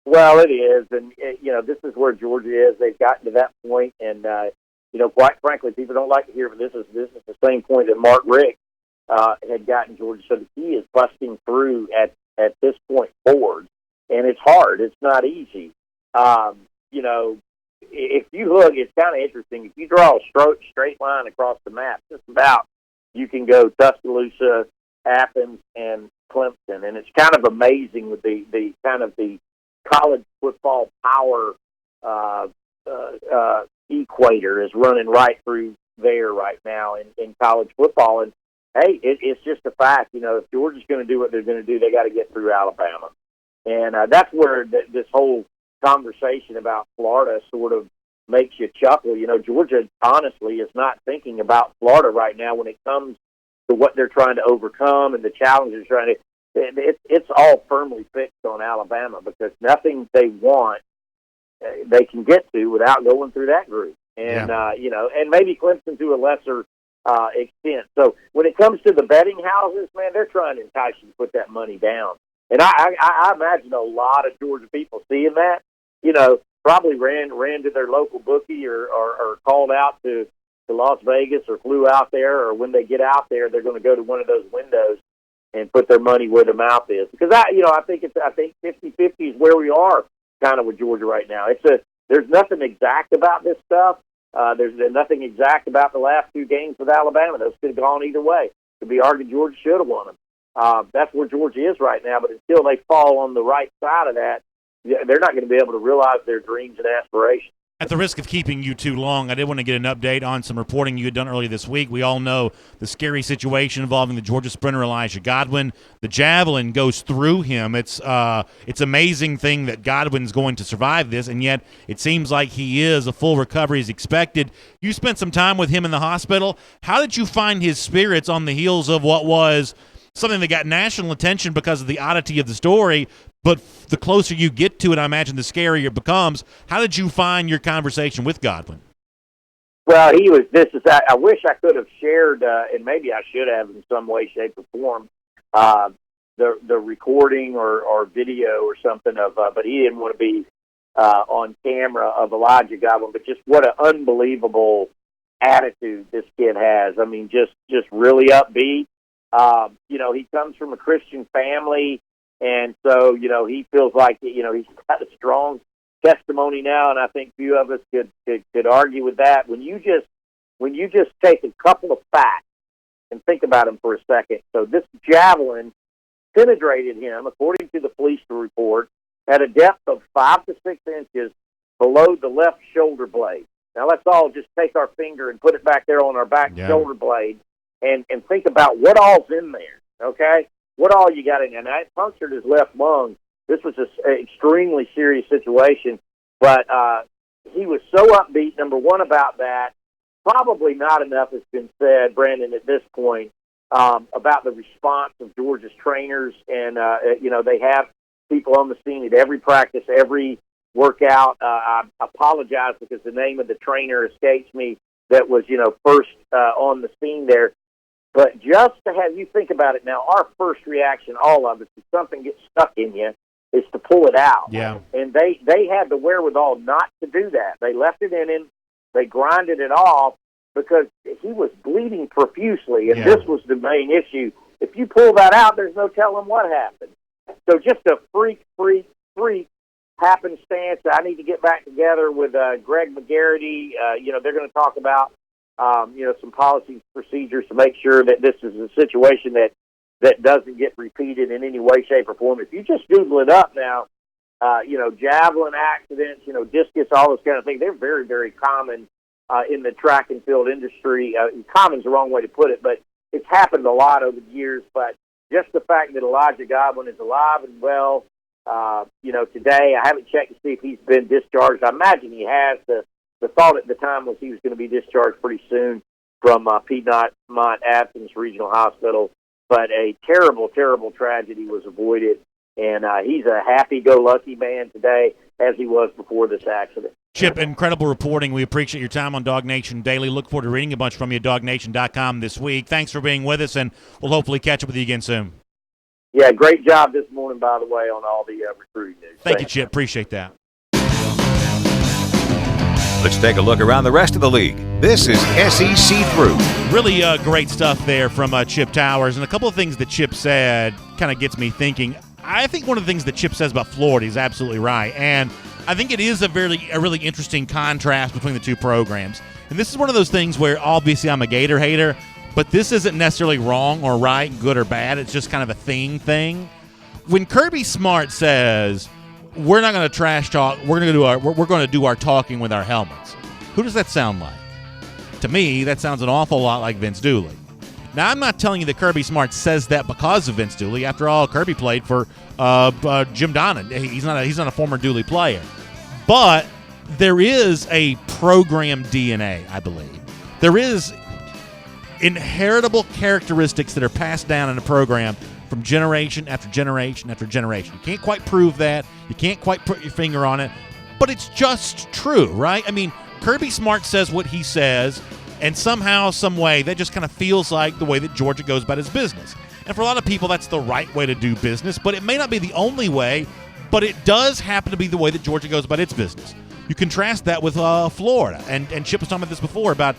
E: Well, it is, and this is where Georgia is. They've gotten to that point, and quite frankly, people don't like to hear, but this is the same point that Mark Richt had gotten Georgia. So the key is busting through at this point forward, and it's hard. It's not easy. If you look, it's kind of interesting. If you draw a straight line across the map, just about you can go Tuscaloosa, Athens, and Clemson, and it's kind of amazing with the kind of the college football power equator is running right through there right now in college football. And hey, it's just a fact. If Georgia's going to do what they're going to do, they got to get through Alabama, and that's where this whole conversation about Florida sort of makes you chuckle. Georgia honestly is not thinking about Florida right now when it comes to what they're trying to overcome and the challenges they're trying to. It's all firmly fixed on Alabama because nothing they want they can get to without going through that group, and and maybe Clemson to a lesser extent. So when it comes to the betting houses, man, they're trying to entice you to put that money down, and I imagine a lot of Georgia people seeing that, probably ran to their local bookie or called out to Las Vegas or flew out there, or when they get out there, they're going to go to one of those windows and put their money where their mouth is. Because I think 50-50 is where we are kind of with Georgia right now. There's nothing exact about this stuff. There's nothing exact about the last two games with Alabama. Those could have gone either way. Could be argued Georgia should have won them. That's where Georgia is right now. But until they fall on the right side of that, they're not going to be able to realize their dreams and aspirations.
A: At the risk of keeping you too long, I did want to get an update on some reporting you had done earlier this week. We all know the scary situation involving the Georgia sprinter Elijah Godwin. The javelin goes through him. It's amazing thing that Godwin's going to survive this, and yet it seems like he is. A full recovery is expected. You spent some time with him in the hospital. How did you find his spirits on the heels of what was something that got national attention because of the oddity of the story? But the closer you get to it, I imagine the scarier it becomes. How did you find your conversation with Godwin?
E: Well, I wish I could have shared, and maybe I should have in some way, shape, or form, the recording or video or something of, but he didn't want to be on camera of Elijah Godwin. But just what an unbelievable attitude this kid has. I mean, just really upbeat. He comes from a Christian family. And so, he feels like, he's got a strong testimony now, and I think few of us could argue with that. When you just take a couple of facts and think about them for a second. So this javelin penetrated him, according to the police report, at a depth of 5 to 6 inches below the left shoulder blade. Now let's all just take our finger and put it back there on our back shoulder blade and think about what all's in there, okay? What all you got in there. Now, it punctured his left lung. This was an extremely serious situation, but he was so upbeat, number one, about that. Probably not enough has been said, Brandon, at this point, about the response of Georgia's trainers. And, they have people on the scene at every practice, every workout. I apologize because the name of the trainer escapes me that was, first on the scene there. But just to have you think about it now, our first reaction, all of us, if something gets stuck in you, is to pull it out.
A: Yeah.
E: And they had the wherewithal not to do that. They left it in him. They grinded it off because he was bleeding profusely, and this was the main issue. If you pull that out, there's no telling what happened. So just a freak happenstance. I need to get back together with Greg McGarity. They're going to talk about some policy procedures to make sure that this is a situation that doesn't get repeated in any way, shape, or form. If you just Google it up now, javelin accidents, discus, all those kind of things, they're very, very common in the track and field industry. Common's the wrong way to put it, but it's happened a lot over the years. But just the fact that Elijah Godwin is alive and well, today, I haven't checked to see if he's been discharged. I imagine he has. The thought at the time was he was going to be discharged pretty soon from Piedmont Athens Regional Hospital. But a terrible, terrible tragedy was avoided, and he's a happy-go-lucky man today, as he was before this accident.
A: Chip, incredible reporting. We appreciate your time on DawgNation Daily. Look forward to reading a bunch from you at DawgNation.com this week. Thanks for being with us, and we'll hopefully catch up with you again soon.
E: Yeah, great job this morning, by the way, on all the recruiting news.
A: Thank you, Chip. Appreciate that.
B: Let's take a look around the rest of the league. This is SEC Through.
A: Really great stuff there from Chip Towers. And a couple of things that Chip said kind of gets me thinking. I think one of the things that Chip says about Florida is absolutely right. And I think it is a really interesting contrast between the two programs. And this is one of those things where obviously I'm a Gator hater, but this isn't necessarily wrong or right, good or bad. It's just kind of a thing. When Kirby Smart says, we're not going to trash talk, we're going to do our talking with our helmets, who does that sound like? To me, that sounds an awful lot like Vince Dooley. Now, I'm not telling you that Kirby Smart says that because of Vince Dooley. After all, Kirby played for Jim Donnan. He's not a former Dooley player. But there is a program DNA, I believe. There is inheritable characteristics that are passed down in a program from generation after generation after generation. You can't quite prove that. You can't quite put your finger on it. But it's just true, right? I mean, Kirby Smart says what he says, and somehow, some way, that just kind of feels like the way that Georgia goes about his business. And for a lot of people, that's the right way to do business, but it may not be the only way, but it does happen to be the way that Georgia goes about its business. You contrast that with Florida, and Chip was talking about this before, about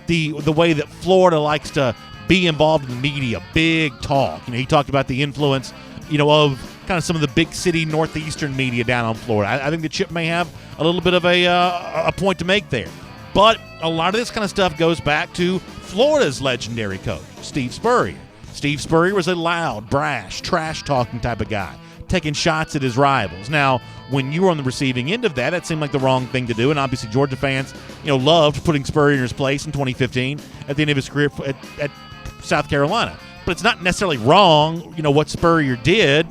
A: the way that Florida likes to be involved in the media, big talk. He talked about the influence, of kind of some of the big city northeastern media down on Florida. I think the Chip may have a little bit of a point to make there. But a lot of this kind of stuff goes back to Florida's legendary coach, Steve Spurrier. Steve Spurrier was a loud, brash, trash-talking type of guy, taking shots at his rivals. Now, when you were on the receiving end of that, that seemed like the wrong thing to do, and obviously Georgia fans, loved putting Spurrier in his place in 2015 at the end of his career at South Carolina. But it's not necessarily wrong, what Spurrier did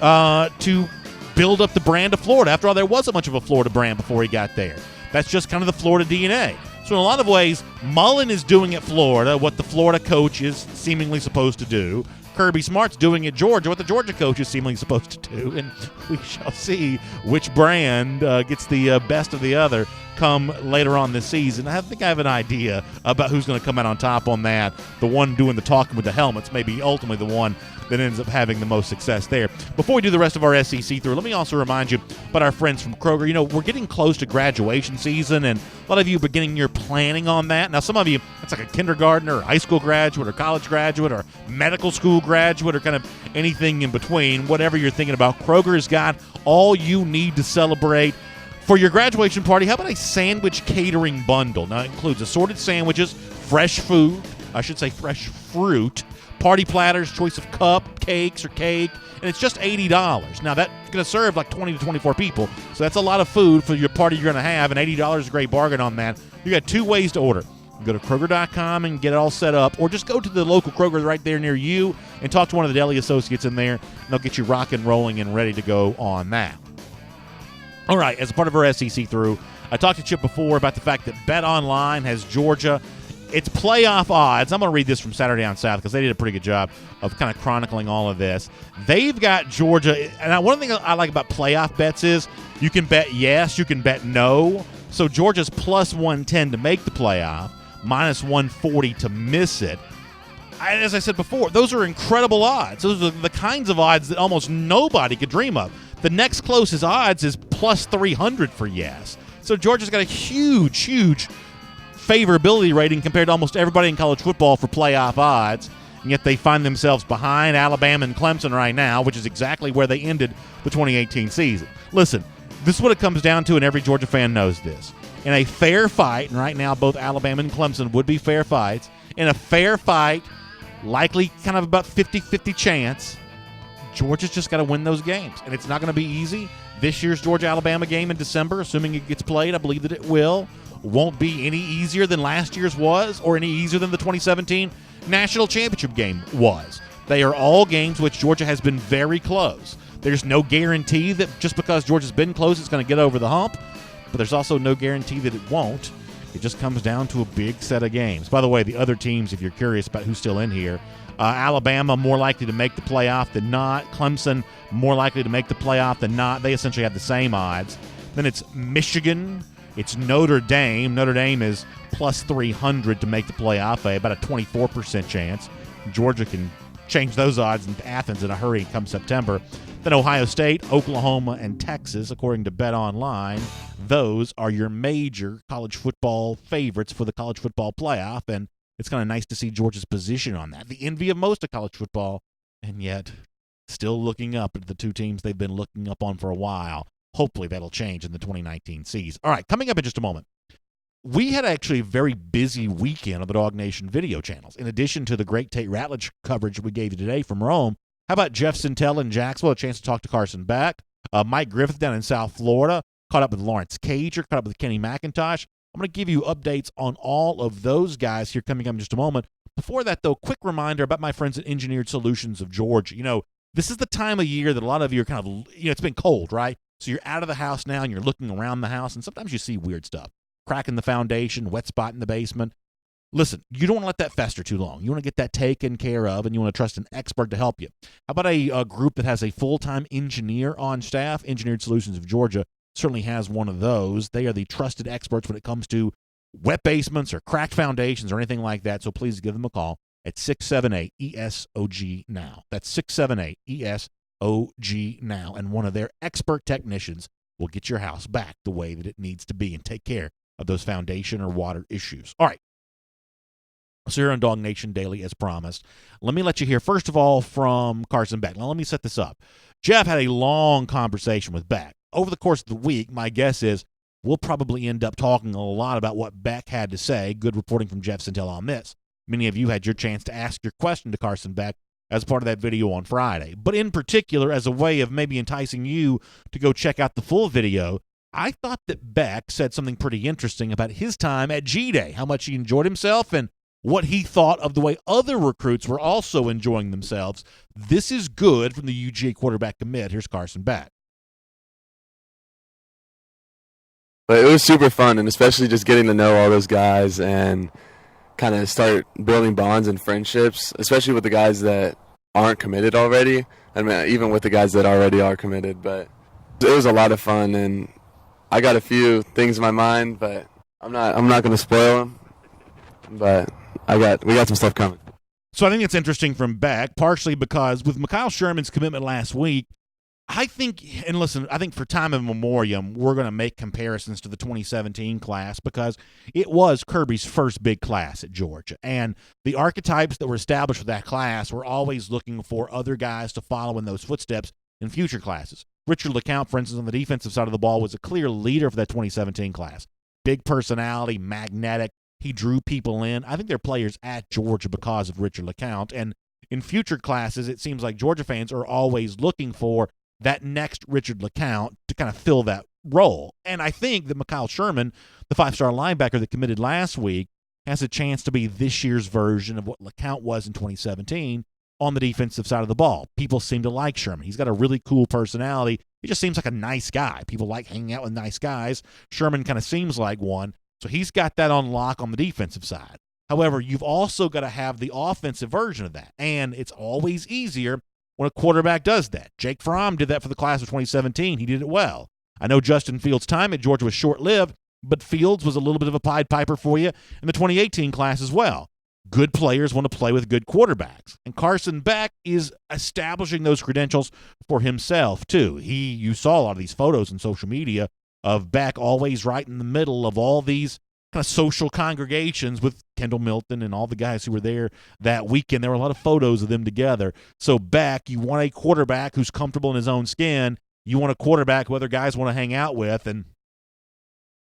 A: to build up the brand of Florida. After all, there wasn't much of a Florida brand before he got there. That's just kind of the Florida DNA. So in a lot of ways, Mullen is doing at Florida what the Florida coach is seemingly supposed to do. Kirby Smart's doing at Georgia what the Georgia coach is seemingly supposed to do, and we shall see which brand gets the best of the other come later on this season. I think I have an idea about who's going to come out on top on that. The one doing the talking with the helmets may be ultimately the one that ends up having the most success there. Before we do the rest of our SEC through, let me also remind you about our friends from Kroger. We're getting close to graduation season, and a lot of you are beginning your planning on that. Now, some of you, it's like a kindergartner or high school graduate or college graduate or medical school graduate or kind of anything in between. Whatever you're thinking about, Kroger's got all you need to celebrate for your graduation party. How about a sandwich catering bundle? Now, it includes assorted sandwiches, fresh fruit, party platters, choice of cup, cakes, or cake, and it's just $80. Now, that going to serve like 20 to 24 people. So that's a lot of food for your party you're going to have, and $80 is a great bargain on that. You got 2 ways to order. You go to Kroger.com and get it all set up, or just go to the local Kroger right there near you and talk to one of the deli associates in there, and they'll get you rocking, rolling, and ready to go on that. All right, as a part of our SEC through, I talked to Chip before about the fact that BetOnline has Georgia. It's playoff odds. I'm going to read this from Saturday Down South because they did a pretty good job of kind of chronicling all of this. They've got Georgia, and one thing I like about playoff bets is you can bet yes, you can bet no. So Georgia's plus 110 to make the playoff, minus 140 to miss it. As I said before, those are incredible odds. Those are the kinds of odds that almost nobody could dream of. The next closest odds is plus 300 for yes. So Georgia's got a huge favorability rating compared to almost everybody in college football for playoff odds, and yet they find themselves behind Alabama and Clemson right now, which is exactly where they ended the 2018 season. Listen, this is what it comes down to, and every Georgia fan knows this. In a fair fight, and right now both Alabama and Clemson would be fair fights, in a fair fight, likely kind of about 50-50 chance, Georgia's just got to win those games, and it's not going to be easy. This year's Georgia-Alabama game in December, assuming it gets played, I believe that it will, won't be any easier than last year's was or any easier than the 2017 National Championship game was. They are all games which Georgia has been very close. There's no guarantee that just because Georgia's been close, it's going to get over the hump, but there's also no guarantee that it won't. It just comes down to a big set of games. By the way, the other teams, if you're curious about who's still in here, Alabama more likely to make the playoff than not. Clemson more likely to make the playoff than not. They essentially have the same odds. Then it's Michigan. It's Notre Dame. Notre Dame is plus 300 to make the playoff, about a 24% chance. Georgia can change those odds in Athens in a hurry come September. Then Ohio State, Oklahoma, and Texas, according to BetOnline. Those are your major college football favorites for the college football playoff, and it's kind of nice to see Georgia's position on that. The envy of most of college football, and yet still looking up at the 2 teams they've been looking up on for a while. Hopefully that'll change in the 2019 season. All right, coming up in just a moment. We had actually a very busy weekend on the DawgNation video channels. In addition to the great Tate Ratledge coverage we gave you today from Rome, how about Jeff Sentell in Jacksonville, a chance to talk to Carson Beck, Mike Griffith down in South Florida, caught up with Lawrence Cager, caught up with Kenny McIntosh. I'm going to give you updates on all of those guys here coming up in just a moment. Before that, though, quick reminder about my friends at Engineered Solutions of Georgia. You know, this is the time of year that a lot of you are kind of, it's been cold, right? So you're out of the house now and you're looking around the house, and sometimes you see weird stuff. Crack in the foundation, wet spot in the basement. Listen, you don't want to let that fester too long. You want to get that taken care of, and you want to trust an expert to help you. How about a group that has a full-time engineer on staff? Engineered Solutions of Georgia certainly has one of those. They are the trusted experts when it comes to wet basements or cracked foundations or anything like that, so please give them a call at 678-ESOG-NOW. That's 678-ESOG-NOW, and one of their expert technicians will get your house back the way that it needs to be and take care of those foundation or water issues. All right. So here on DawgNation Daily, as promised, let me let you hear, first of all, from Carson Beck. Now, let me set this up. Jeff had a long conversation with Beck. Over the course of the week, my guess is we'll probably end up talking a lot about what Beck had to say. Good reporting from Jeff Sentell on this. Many of you had your chance to ask your question to Carson Beck as part of that video on Friday. But in particular, as a way of maybe enticing you to go check out the full video, I thought that Beck said something pretty interesting about his time at G-Day, how much he enjoyed himself and what he thought of the way other recruits were also enjoying themselves. This is good from the UGA quarterback commit. Here's Carson Beck.
F: But it was super fun, and especially just getting to know all those guys and kind of start building bonds and friendships, especially with the guys that aren't committed already. I mean, even with the guys that already are committed. But it was a lot of fun, and I got a few things in my mind, but I'm not going to spoil them. But we got some stuff coming.
A: So I think it's interesting from Beck, partially because with Mikhail Sherman's commitment last week, I think, and listen, I think for time of memoriam, we're going to make comparisons to the 2017 class because it was Kirby's first big class at Georgia. And the archetypes that were established with that class were always looking for other guys to follow in those footsteps in future classes. Richard LeCount, for instance, on the defensive side of the ball, was a clear leader for that 2017 class. Big personality, magnetic. He drew people in. I think they're players at Georgia because of Richard LeCount. And in future classes, it seems like Georgia fans are always looking for that next Richard LeCount to kind of fill that role. And I think that Mikhail Sherman, the 5-star linebacker that committed last week, has a chance to be this year's version of what LeCount was in 2017 on the defensive side of the ball. People seem to like Sherman. He's got a really cool personality. He just seems like a nice guy. People like hanging out with nice guys. Sherman kind of seems like one. So he's got that on lock on the defensive side. However, you've also got to have the offensive version of that. And it's always easier when a quarterback does that. Jake Fromm did that for the class of 2017. He did it well. I know Justin Fields' time at Georgia was short-lived, but Fields was a little bit of a Pied Piper for you in the 2018 class as well. Good players want to play with good quarterbacks. And Carson Beck is establishing those credentials for himself, too. You saw a lot of these photos on social media of Beck always right in the middle of all these kind of social congregations with Kendall Milton and all the guys who were there that weekend. There were a lot of photos of them together. So Beck, you want a quarterback who's comfortable in his own skin. You want a quarterback who other guys want to hang out with. And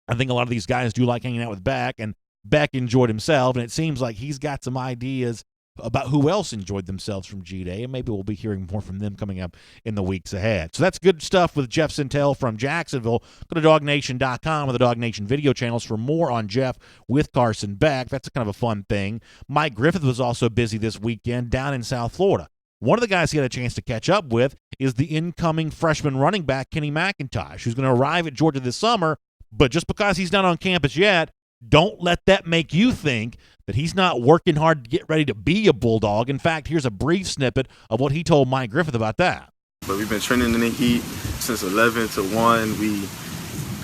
A: I think a lot of these guys do like hanging out with Beck, and Beck enjoyed himself, and it seems like he's got some ideas about who else enjoyed themselves from G-Day, and maybe we'll be hearing more from them coming up in the weeks ahead. So that's good stuff with Jeff Sintel from Jacksonville. Go to DawgNation.com or the DawgNation video channels for more on Jeff with Carson Beck. That's kind of a fun thing. Mike Griffith was also busy this weekend down in South Florida. One of the guys he had a chance to catch up with is the incoming freshman running back, Kenny McIntosh, who's going to arrive at Georgia this summer, but just because he's not on campus yet, don't let that make you think that he's not working hard to get ready to be a Bulldog. In fact, here's a brief snippet of what he told Mike Griffith about that.
G: But we've been training in the heat since 11 to 1. The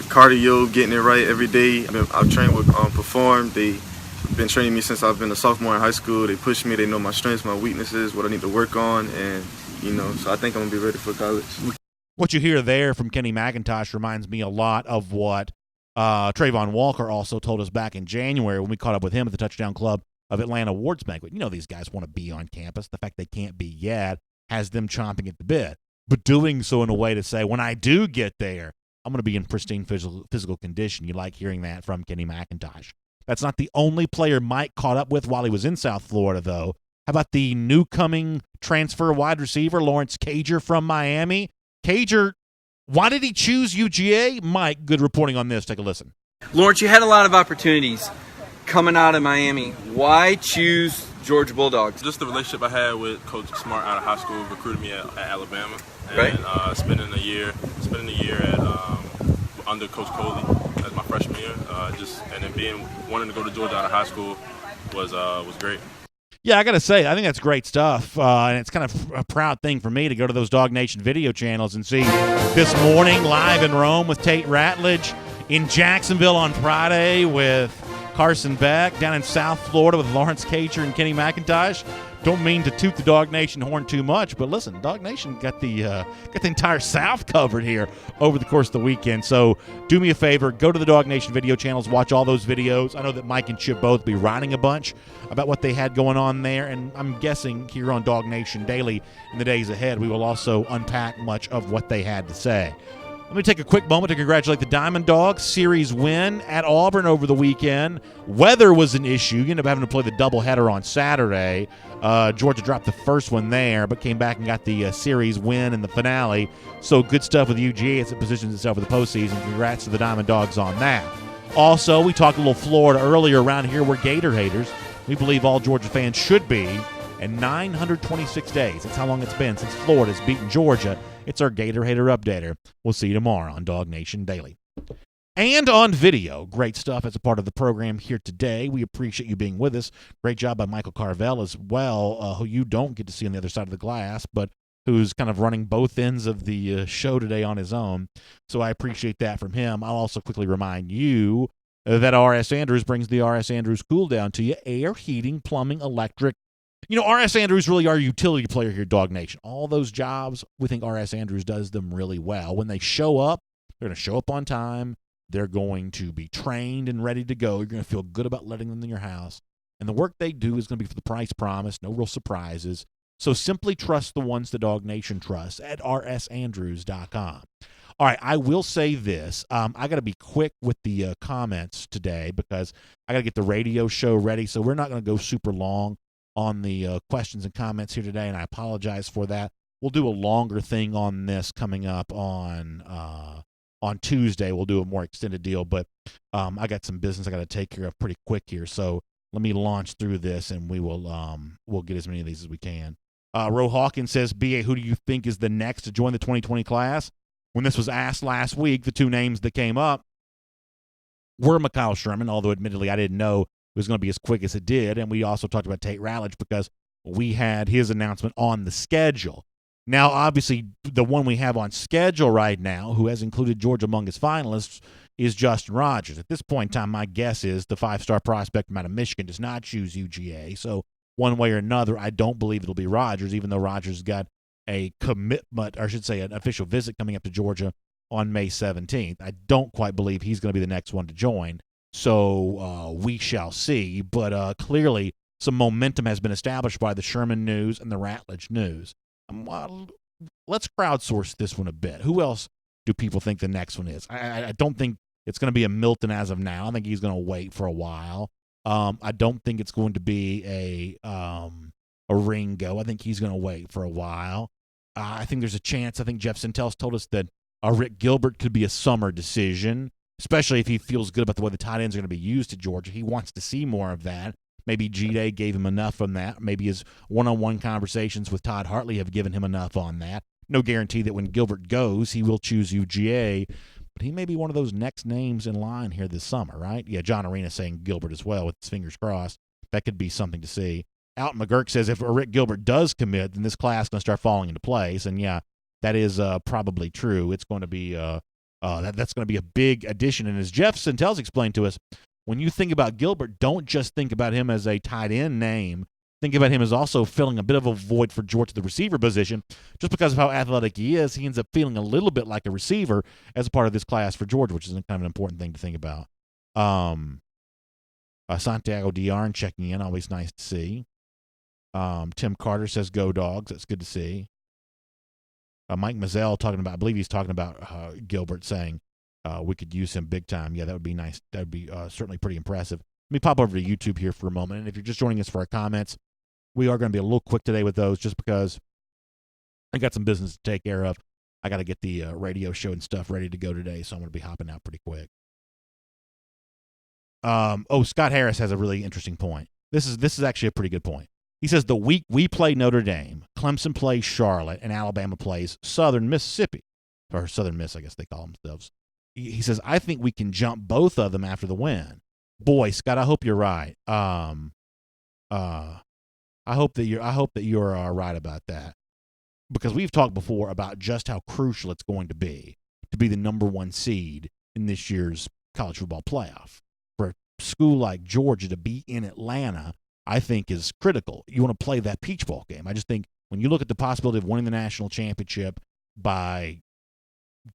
G: cardio, getting it right every day. I've trained with Perform. They've been training me since I've been a sophomore in high school. They push me. They know my strengths, my weaknesses, what I need to work on. And, so I think I'm going to be ready for college.
A: What you hear there from Kenny McIntosh reminds me a lot of what Trayvon Walker also told us back in January when we caught up with him at the Touchdown Club of Atlanta Awards Banquet. These guys want to be on campus. The fact they can't be yet has them chomping at the bit, but doing so in a way to say, when I do get there, I'm going to be in pristine physical condition. You like hearing that from Kenny McIntosh. That's not the only player Mike caught up with while he was in South Florida, though. How about the new-coming transfer wide receiver, Lawrence Cager from Miami? Cager, why did he choose UGA? Mike, good reporting on this. Take a listen.
H: Lawrence, you had a lot of opportunities coming out of Miami. Why choose Georgia Bulldogs?
I: Just the relationship I had with Coach Smart out of high school, recruited me at Alabama, and
H: right.
I: spending a year at under Coach Coley as my freshman year, and then wanting to go to Georgia out of high school was great.
A: Yeah, I got to say, I think that's great stuff, and it's kind of a proud thing for me to go to those DawgNation video channels and see This Morning live in Rome with Tate Ratledge, in Jacksonville on Friday with Carson Beck, down in South Florida with Lawrence Cager and Kenny McIntosh. Don't mean to toot the DawgNation horn too much, but listen, DawgNation got the entire South covered here over the course of the weekend. So do me a favor, go to the DawgNation video channels, watch all those videos. I know that Mike and Chip both be writing a bunch about what they had going on there, and I'm guessing here on DawgNation Daily in the days ahead, we will also unpack much of what they had to say. Let me take a quick moment to congratulate the Diamond Dogs. Series win at Auburn over the weekend. Weather was an issue. You end up having to play the doubleheader on Saturday. Georgia dropped the first one there, but came back and got the series win in the finale. So good stuff with UGA as it positions itself for the postseason. Congrats to the Diamond Dogs on that. Also, we talked a little Florida earlier around here. We're Gator haters. We believe all Georgia fans should be. And 926 days, that's how long it's been since Florida's beaten Georgia. It's our Gator Hater Updater. We'll see you tomorrow on DawgNation Daily. And on video, great stuff as a part of the program here today. We appreciate you being with us. Great job by Michael Carvel as well, who you don't get to see on the other side of the glass, but who's kind of running both ends of the show today on his own. So I appreciate that from him. I'll also quickly remind you that R.S. Andrews brings the R.S. Andrews cool down to you. Air, heating, plumbing, electric. R.S. Andrews really our utility player here at DawgNation. All those jobs, we think R.S. Andrews does them really well. When they show up, they're going to show up on time. They're going to be trained and ready to go. You're going to feel good about letting them in your house. And the work they do is going to be for the price promised, no real surprises. So simply trust the ones the DawgNation trusts at rsandrews.com. All right, I will say this. I got to be quick with the comments today because I got to get the radio show ready. So we're not going to go super long on the questions and comments here today, and I apologize for that. we'll do a longer thing on this coming up on Tuesday. We'll do a more extended deal, but I got some business I got to take care of pretty quick here. So let me launch through this, and we'll get as many of these as we can. Ro Hawkins says, BA, who do you think is the next to join the 2020 class? When this was asked last week, the two names that came up were Mikhail Sherman, although admittedly I didn't know it was going to be as quick as it did. And we also talked about Tate Ratledge because we had his announcement on the schedule. Now, obviously, the one we have on schedule right now, who has included Georgia among his finalists, is Justin Rogers. At this point in time, my guess is the 5-star prospect from out of Michigan does not choose UGA. So one way or another, I don't believe it'll be Rogers, even though Rogers got a commitment, or I should say an official visit coming up to Georgia on May 17th. I don't quite believe he's going to be the next one to join. So we shall see. But clearly some momentum has been established by the Sherman news and the Ratledge news. Let's crowdsource this one a bit. Who else do people think the next one is? I don't think it's going to be a Milton as of now. I think he's going to wait for a while. I don't think it's going to be a Ringo. I think he's going to wait for a while. I think there's a chance. I think Jeff Sintel's told us that Rick Gilbert could be a summer decision, especially if he feels good about the way the tight ends are going to be used at Georgia. He wants to see more of that. Maybe G-Day gave him enough on that. Maybe his one-on-one conversations with Todd Hartley have given him enough on that. No guarantee that when Gilbert goes, he will choose UGA, but he may be one of those next names in line here this summer, right? Yeah, John Arena saying Gilbert as well with his fingers crossed. That could be something to see. Alton McGurk says if Rick Gilbert does commit, then this class is going to start falling into place. And, yeah, that is probably true. It's going to be that's going to be a big addition. And as Jeff Sintel's explained to us, when you think about Gilbert, don't just think about him as a tight end name. Think about him as also filling a bit of a void for Georgia, the receiver position. Just because of how athletic he is, he ends up feeling a little bit like a receiver as a part of this class for Georgia, which is kind of an important thing to think about. Santiago Diarn checking in, always nice to see. Tim Carter says, go Dogs. That's good to see. Mike Mazzell talking about, I believe he's talking about Gilbert saying we could use him big time. Yeah, that would be nice. That would be certainly pretty impressive. Let me pop over to YouTube here for a moment. And if you're just joining us for our comments, we are going to be a little quick today with those just because I got some business to take care of. I got to get the radio show and stuff ready to go today, so I'm going to be hopping out pretty quick. Scott Harris has a really interesting point. This is actually a pretty good point. He says the week we play Notre Dame, Clemson plays Charlotte, and Alabama plays Southern Mississippi, or Southern Miss, I guess they call themselves. He says I think we can jump both of them after the win. Boy, Scott, I hope you're right. I hope that you're right about that, because we've talked before about just how crucial it's going to be the number one seed in this year's college football playoff. For a school like Georgia to be in Atlanta, I think is critical. You want to play that Peach Bowl game. I just think when you look at the possibility of winning the national championship by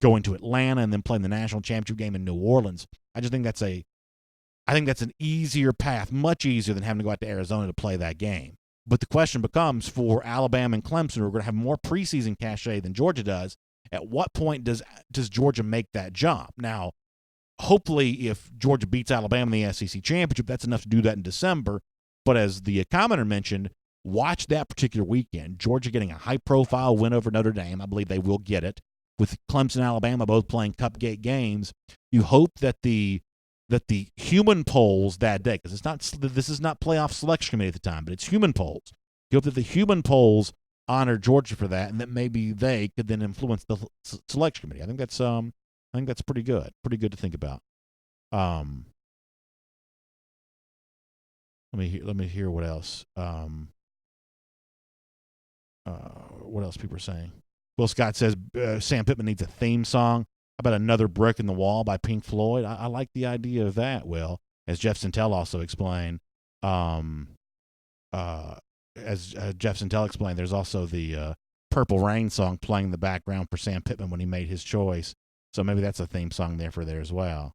A: going to Atlanta and then playing the national championship game in New Orleans, I think that's an easier path, much easier than having to go out to Arizona to play that game. But the question becomes for Alabama and Clemson, who are going to have more preseason cachet than Georgia does, at what point does Georgia make that jump? Now, hopefully if Georgia beats Alabama in the SEC championship, that's enough to do that in December. But as the commenter mentioned, watch that particular weekend. Georgia getting a high-profile win over Notre Dame. I believe they will get it. With Clemson and Alabama both playing cupcake games, you hope that the human polls that day, because this is not playoff selection committee at the time, but it's human polls. You hope that the human polls honor Georgia for that, and that maybe they could then influence the selection committee. I think that's pretty good to think about. Let me hear what else. What else people are saying. Will Scott says Sam Pittman needs a theme song. How about Another Brick in the Wall by Pink Floyd? I like the idea of that, Will. As Jeff Sintel also explained, there's also the Purple Rain song playing in the background for Sam Pittman when he made his choice. So maybe that's a theme song there as well.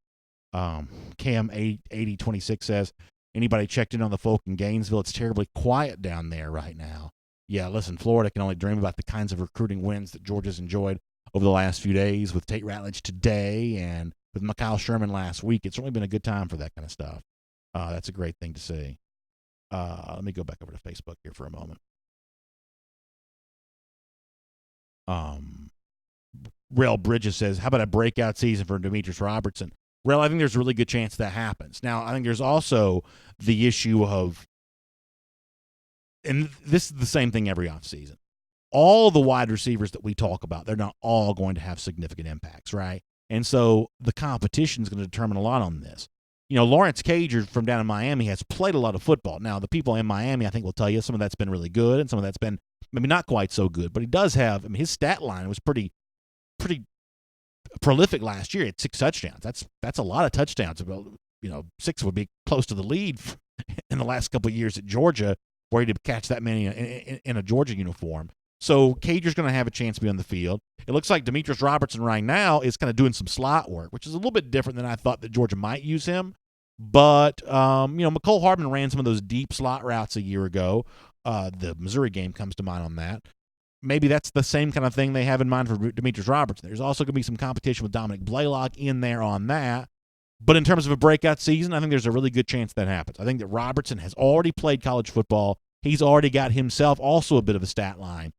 A: Cam 8026 says, anybody checked in on the folk in Gainesville? It's terribly quiet down there right now. Yeah, listen, Florida can only dream about the kinds of recruiting wins that Georgia's enjoyed over the last few days with Tate Ratledge today and with Mikhail Sherman last week. It's really been a good time for that kind of stuff. That's a great thing to see. Let me go back over to Facebook here for a moment. Rel Bridges says, how about a breakout season for Demetrius Robertson? Rel, I think there's a really good chance that happens. Now, I think there's also the issue of, and this is the same thing every offseason, all the wide receivers that we talk about, they're not all going to have significant impacts, right? And so the competition is going to determine a lot on this. You know, Lawrence Cager from down in Miami has played a lot of football. Now, the people in Miami, I think, will tell you some of that's been really good and some of that's been maybe not quite so good. But he does have, I mean, his stat line was pretty prolific last year. He had 6 touchdowns. That's a lot of touchdowns. About, 6 would be close to the lead in the last couple of years at Georgia, where he did catch that many in a Georgia uniform. So Cager's going to have a chance to be on the field. It looks like Demetrius Robertson right now is kind of doing some slot work, which is a little bit different than I thought that Georgia might use him. But, McCole Hardman ran some of those deep slot routes a year ago. The Missouri game comes to mind on that. Maybe that's the same kind of thing they have in mind for Demetrius Robertson. There's also going to be some competition with Dominic Blaylock in there on that. But in terms of a breakout season, I think there's a really good chance that happens. I think that Robertson has already played college football. He's already got himself also a bit of a stat line.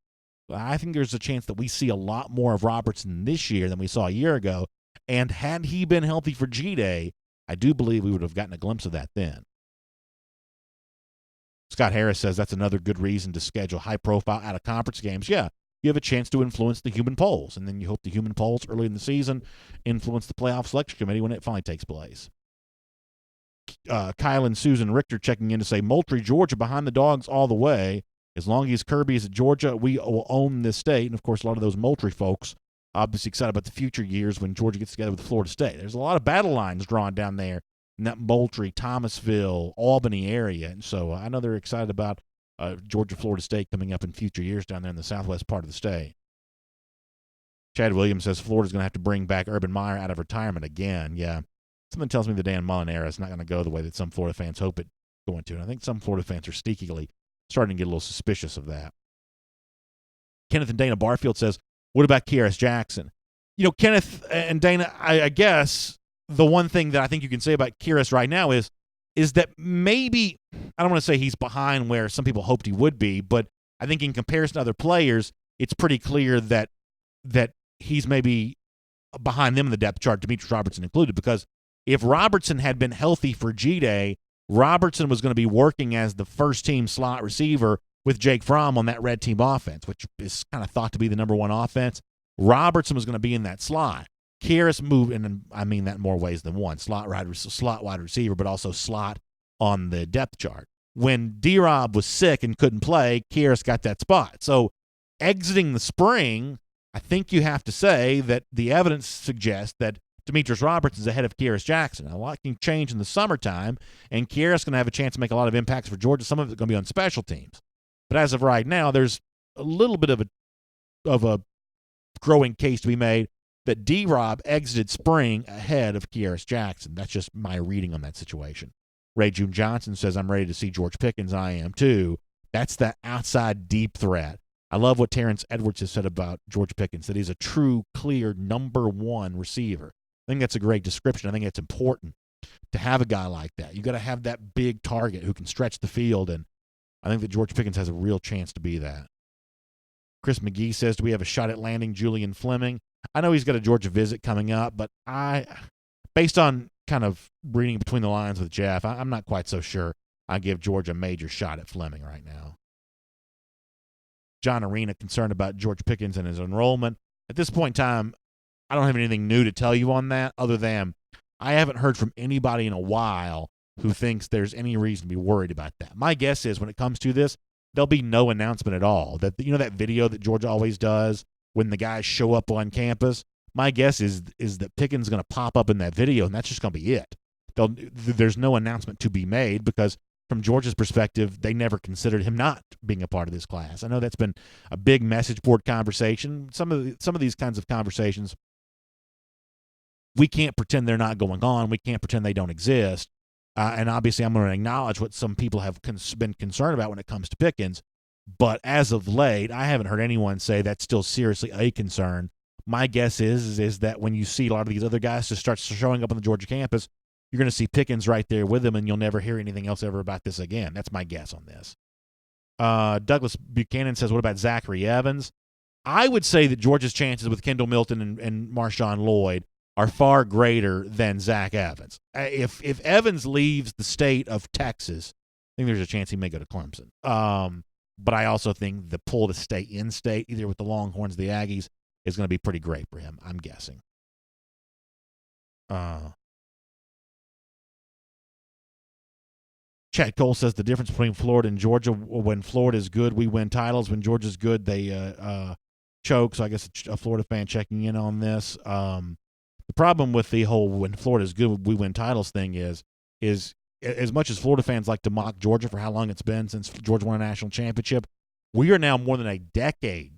A: I think there's a chance that we see a lot more of Robertson this year than we saw a year ago. And had he been healthy for G-Day, I do believe we would have gotten a glimpse of that then. Scott Harris says that's another good reason to schedule high-profile out-of-conference games. Yeah, you have a chance to influence the human polls, and then you hope the human polls early in the season influence the playoff selection committee when it finally takes place. Kyle and Susan Richter checking in to say, Moultrie, Georgia, behind the Dogs all the way. As long as Kirby is at Georgia, we will own this state. And, of course, a lot of those Moultrie folks obviously excited about the future years when Georgia gets together with Florida State. There's a lot of battle lines drawn down there in that Moultrie, Thomasville, Albany area. And so I know they're excited about Georgia, Florida State coming up in future years down there in the southwest part of the state. Chad Williams says Florida's going to have to bring back Urban Meyer out of retirement again. Yeah, something tells me the Dan Mullen era is not going to go the way that some Florida fans hope it's going to. And I think some Florida fans are sneakily starting to get a little suspicious of that. Kenneth and Dana Barfield says, what about Kearis Jackson? Kenneth and Dana, I guess the one thing that I think you can say about Kearis right now is that maybe, I don't want to say he's behind where some people hoped he would be, but I think in comparison to other players, it's pretty clear that he's maybe behind them in the depth chart, Demetrius Robertson included, because if Robertson had been healthy for G-Day, Robertson was going to be working as the first-team slot receiver with Jake Fromm on that red team offense, which is kind of thought to be the number one offense. Robertson was going to be in that slot. Kearis moved, and I mean that in more ways than one, slot wide receiver, but also slot on the depth chart. When D-Rob was sick and couldn't play, Kearis got that spot. So exiting the spring, I think you have to say that the evidence suggests that Demetrius Robertson is ahead of Kearis Jackson. A lot can change in the summertime, and Kearis is going to have a chance to make a lot of impacts for Georgia. Some of it's going to be on special teams. But as of right now, there's a little bit of a growing case to be made that D-Rob exited spring ahead of Kearis Jackson. That's just my reading on that situation. Ray June Johnson says, I'm ready to see George Pickens. I am too. That's the outside deep threat. I love what Terrence Edwards has said about George Pickens, that he's a true, clear number one receiver. I think that's a great description. I think it's important to have a guy like that. You got to have that big target who can stretch the field, and I think that George Pickens has a real chance to be that. Chris McGee says, do we have a shot at landing Julian Fleming? I know he's got a Georgia visit coming up, but based on kind of reading between the lines with Jeff, I'm not quite so sure I give Georgia a major shot at Fleming right now. John Arena concerned about George Pickens and his enrollment. At this point in time, I don't have anything new to tell you on that other than I haven't heard from anybody in a while who thinks there's any reason to be worried about that. My guess is when it comes to this, there'll be no announcement at all. That that video that Georgia always does when the guys show up on campus, my guess is that Pickens is going to pop up in that video, and that's just going to be it. There's no announcement to be made because from Georgia's perspective, they never considered him not being a part of this class. I know that's been a big message board conversation. Some of these kinds of conversations, we can't pretend they're not going on. We can't pretend they don't exist. And obviously, I'm going to acknowledge what some people have been concerned about when it comes to Pickens. But as of late, I haven't heard anyone say that's still seriously a concern. My guess is that when you see a lot of these other guys just start showing up on the Georgia campus, you're going to see Pickens right there with them, and you'll never hear anything else ever about this again. That's my guess on this. Douglas Buchanan says, what about Zachary Evans? I would say that Georgia's chances with Kendall Milton and Marshawn Lloyd are far greater than Zach Evans. If Evans leaves the state of Texas, I think there's a chance he may go to Clemson. But I also think the pull to stay in state, either with the Longhorns or the Aggies, is going to be pretty great for him, I'm guessing. Chad Cole says the difference between Florida and Georgia, when Florida is good, we win titles. When Georgia's good, they choke. So I guess a Florida fan checking in on this. The problem with the whole when Florida's good, we win titles thing is as much as Florida fans like to mock Georgia for how long it's been since Georgia won a national championship, we are now more than a decade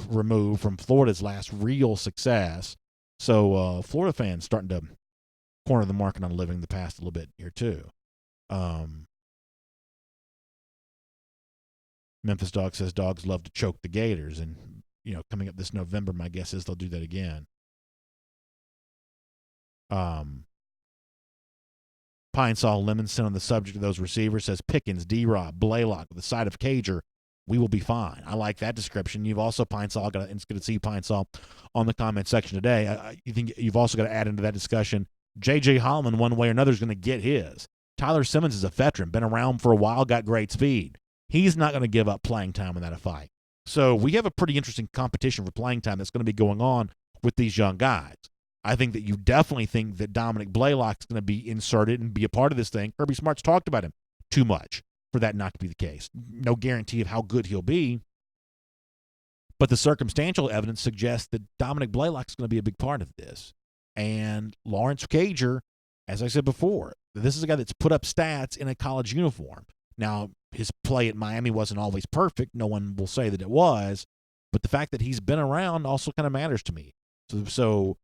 A: removed from Florida's last real success. So Florida fans starting to corner the market on living the past a little bit here too. Memphis Dog says dogs love to choke the Gators, and coming up this November, my guess is they'll do that again. Pine Sol Lemonson on the subject of those receivers says Pickens, D-Rob, Blaylock with the side of Cager, we will be fine. I like that description. You've also, Pine Sol, it's good to see Pine Sol on the comment section today. You think you've also got to add into that discussion, J.J. Holloman, one way or another, is going to get his. Tyler Simmons is a veteran, been around for a while, got great speed. He's not going to give up playing time without a fight. So we have a pretty interesting competition for playing time that's going to be going on with these young guys. I think that you definitely think that Dominic Blaylock is going to be inserted and be a part of this thing. Kirby Smart's talked about him too much for that not to be the case. No guarantee of how good he'll be, but the circumstantial evidence suggests that Dominic Blaylock is going to be a big part of this. And Lawrence Cager, as I said before, this is a guy that's put up stats in a college uniform. Now, his play at Miami wasn't always perfect. No one will say that it was, but the fact that he's been around also kind of matters to me. So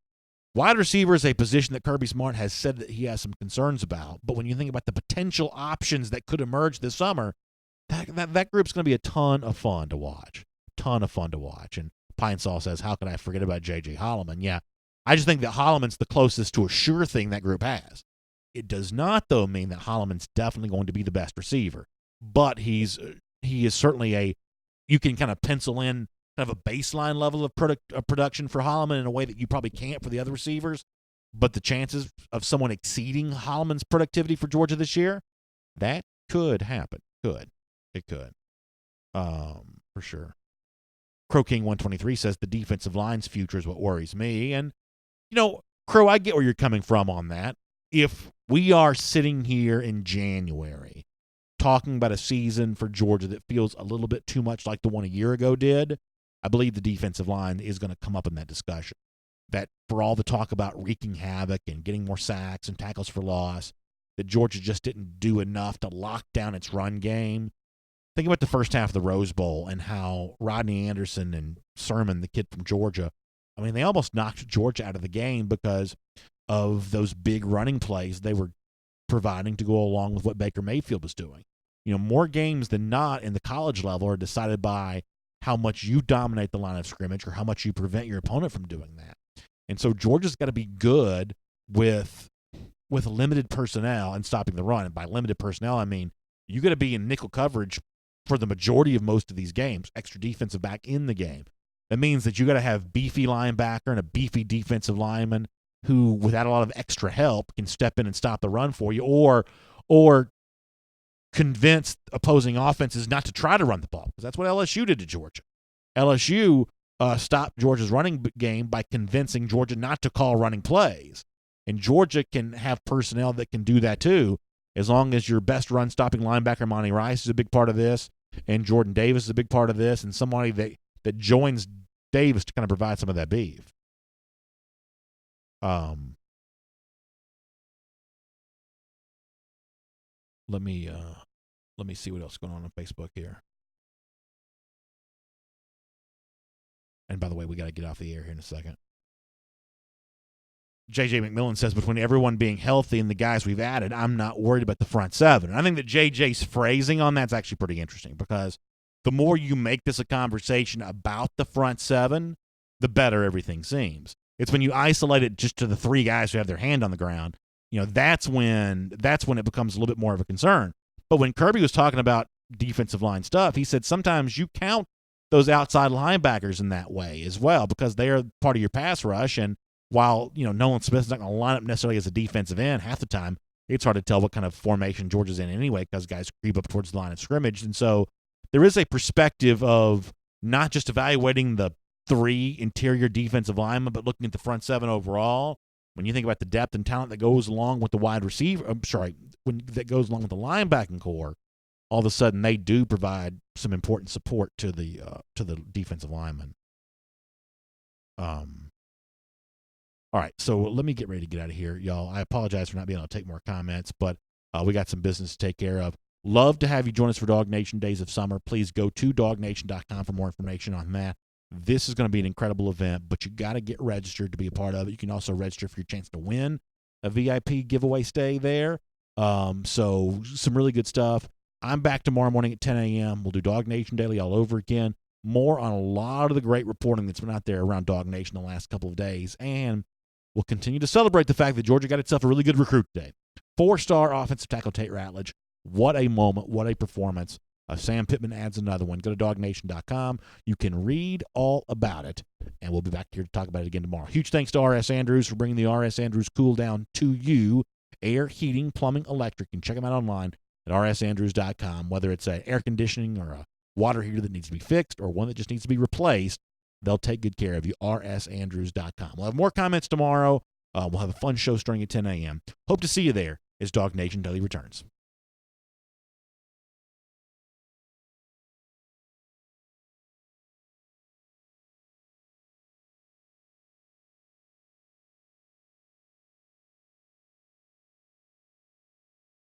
A: wide receiver is a position that Kirby Smart has said that he has some concerns about. But when you think about the potential options that could emerge this summer, that group's going to be a ton of fun to watch. And Pine Sol says, how could I forget about J.J. Holloman? Yeah, I just think that Holloman's the closest to a sure thing that group has. It does not, though, mean that Holloman's definitely going to be the best receiver. But he is certainly you can kind of pencil in kind of a baseline level of production for Holloman in a way that you probably can't for the other receivers. But the chances of someone exceeding Holloman's productivity for Georgia this year, that could happen. It could. For sure. Crow King 123 says the defensive line's future is what worries me. And, Crow, I get where you're coming from on that. If we are sitting here in January talking about a season for Georgia that feels a little bit too much like the one a year ago did, I believe the defensive line is going to come up in that discussion. That for all the talk about wreaking havoc and getting more sacks and tackles for loss, that Georgia just didn't do enough to lock down its run game. Think about the first half of the Rose Bowl and how Rodney Anderson and Sermon, the kid from Georgia, they almost knocked Georgia out of the game because of those big running plays they were providing to go along with what Baker Mayfield was doing. More games than not in the college level are decided by how much you dominate the line of scrimmage or how much you prevent your opponent from doing that. And so Georgia's got to be good with limited personnel and stopping the run. And by limited personnel, I mean you got to be in nickel coverage for the majority of most of these games, extra defensive back in the game. That means that you got to have beefy linebacker and a beefy defensive lineman who, without a lot of extra help, can step in and stop the run for you, or convince opposing offenses not to try to run the ball, because that's what LSU did to Georgia. LSU stopped Georgia's running game by convincing Georgia not to call running plays. And Georgia can have personnel that can do that too, as long as your best run-stopping linebacker, Monty Rice, is a big part of this, and Jordan Davis is a big part of this, and somebody that joins Davis to kind of provide some of that beef. Let me see what else is going on Facebook here. And by the way, we got to get off the air here in a second. J.J. McMillan says, between everyone being healthy and the guys we've added, I'm not worried about the front seven. And I think that J.J.'s phrasing on that's actually pretty interesting, because the more you make this a conversation about the front seven, the better everything seems. It's when you isolate it just to the three guys who have their hand on the ground, that's when it becomes a little bit more of a concern. But when Kirby was talking about defensive line stuff, he said sometimes you count those outside linebackers in that way as well, because they are part of your pass rush. And while, Nolan Smith's not going to line up necessarily as a defensive end half the time, it's hard to tell what kind of formation Georgia's in anyway, because guys creep up towards the line of scrimmage. And so there is a perspective of not just evaluating the 3 interior defensive linemen, but looking at the front 7 overall. When you think about the depth and talent that goes along with the that goes along with the linebacking core, all of a sudden they do provide some important support to the defensive linemen. All right, so let me get ready to get out of here, y'all. I apologize for not being able to take more comments, but we got some business to take care of. Love to have you join us for DawgNation Days of Summer. Please go to DawgNation.com for more information on that. This is going to be an incredible event, but you got to get registered to be a part of it. You can also register for your chance to win a VIP giveaway stay there. So some really good stuff. I'm back tomorrow morning at 10 a.m. We'll do DawgNation Daily all over again. More on a lot of the great reporting that's been out there around DawgNation the last couple of days. And we'll continue to celebrate the fact that Georgia got itself a really good recruit today. 4-star offensive tackle Tate Ratledge. What a moment. What a performance. Sam Pittman adds another one. Go to DawgNation.com. You can read all about it, and we'll be back here to talk about it again tomorrow. Huge thanks to R.S. Andrews for bringing the R.S. Andrews Cool Down to you. Air, heating, plumbing, electric. You can check them out online at rsandrews.com. Whether it's an air conditioning or a water heater that needs to be fixed or one that just needs to be replaced, they'll take good care of you. rsandrews.com. We'll have more comments tomorrow. We'll have a fun show starting at 10 a.m. Hope to see you there as DawgNation Daily returns.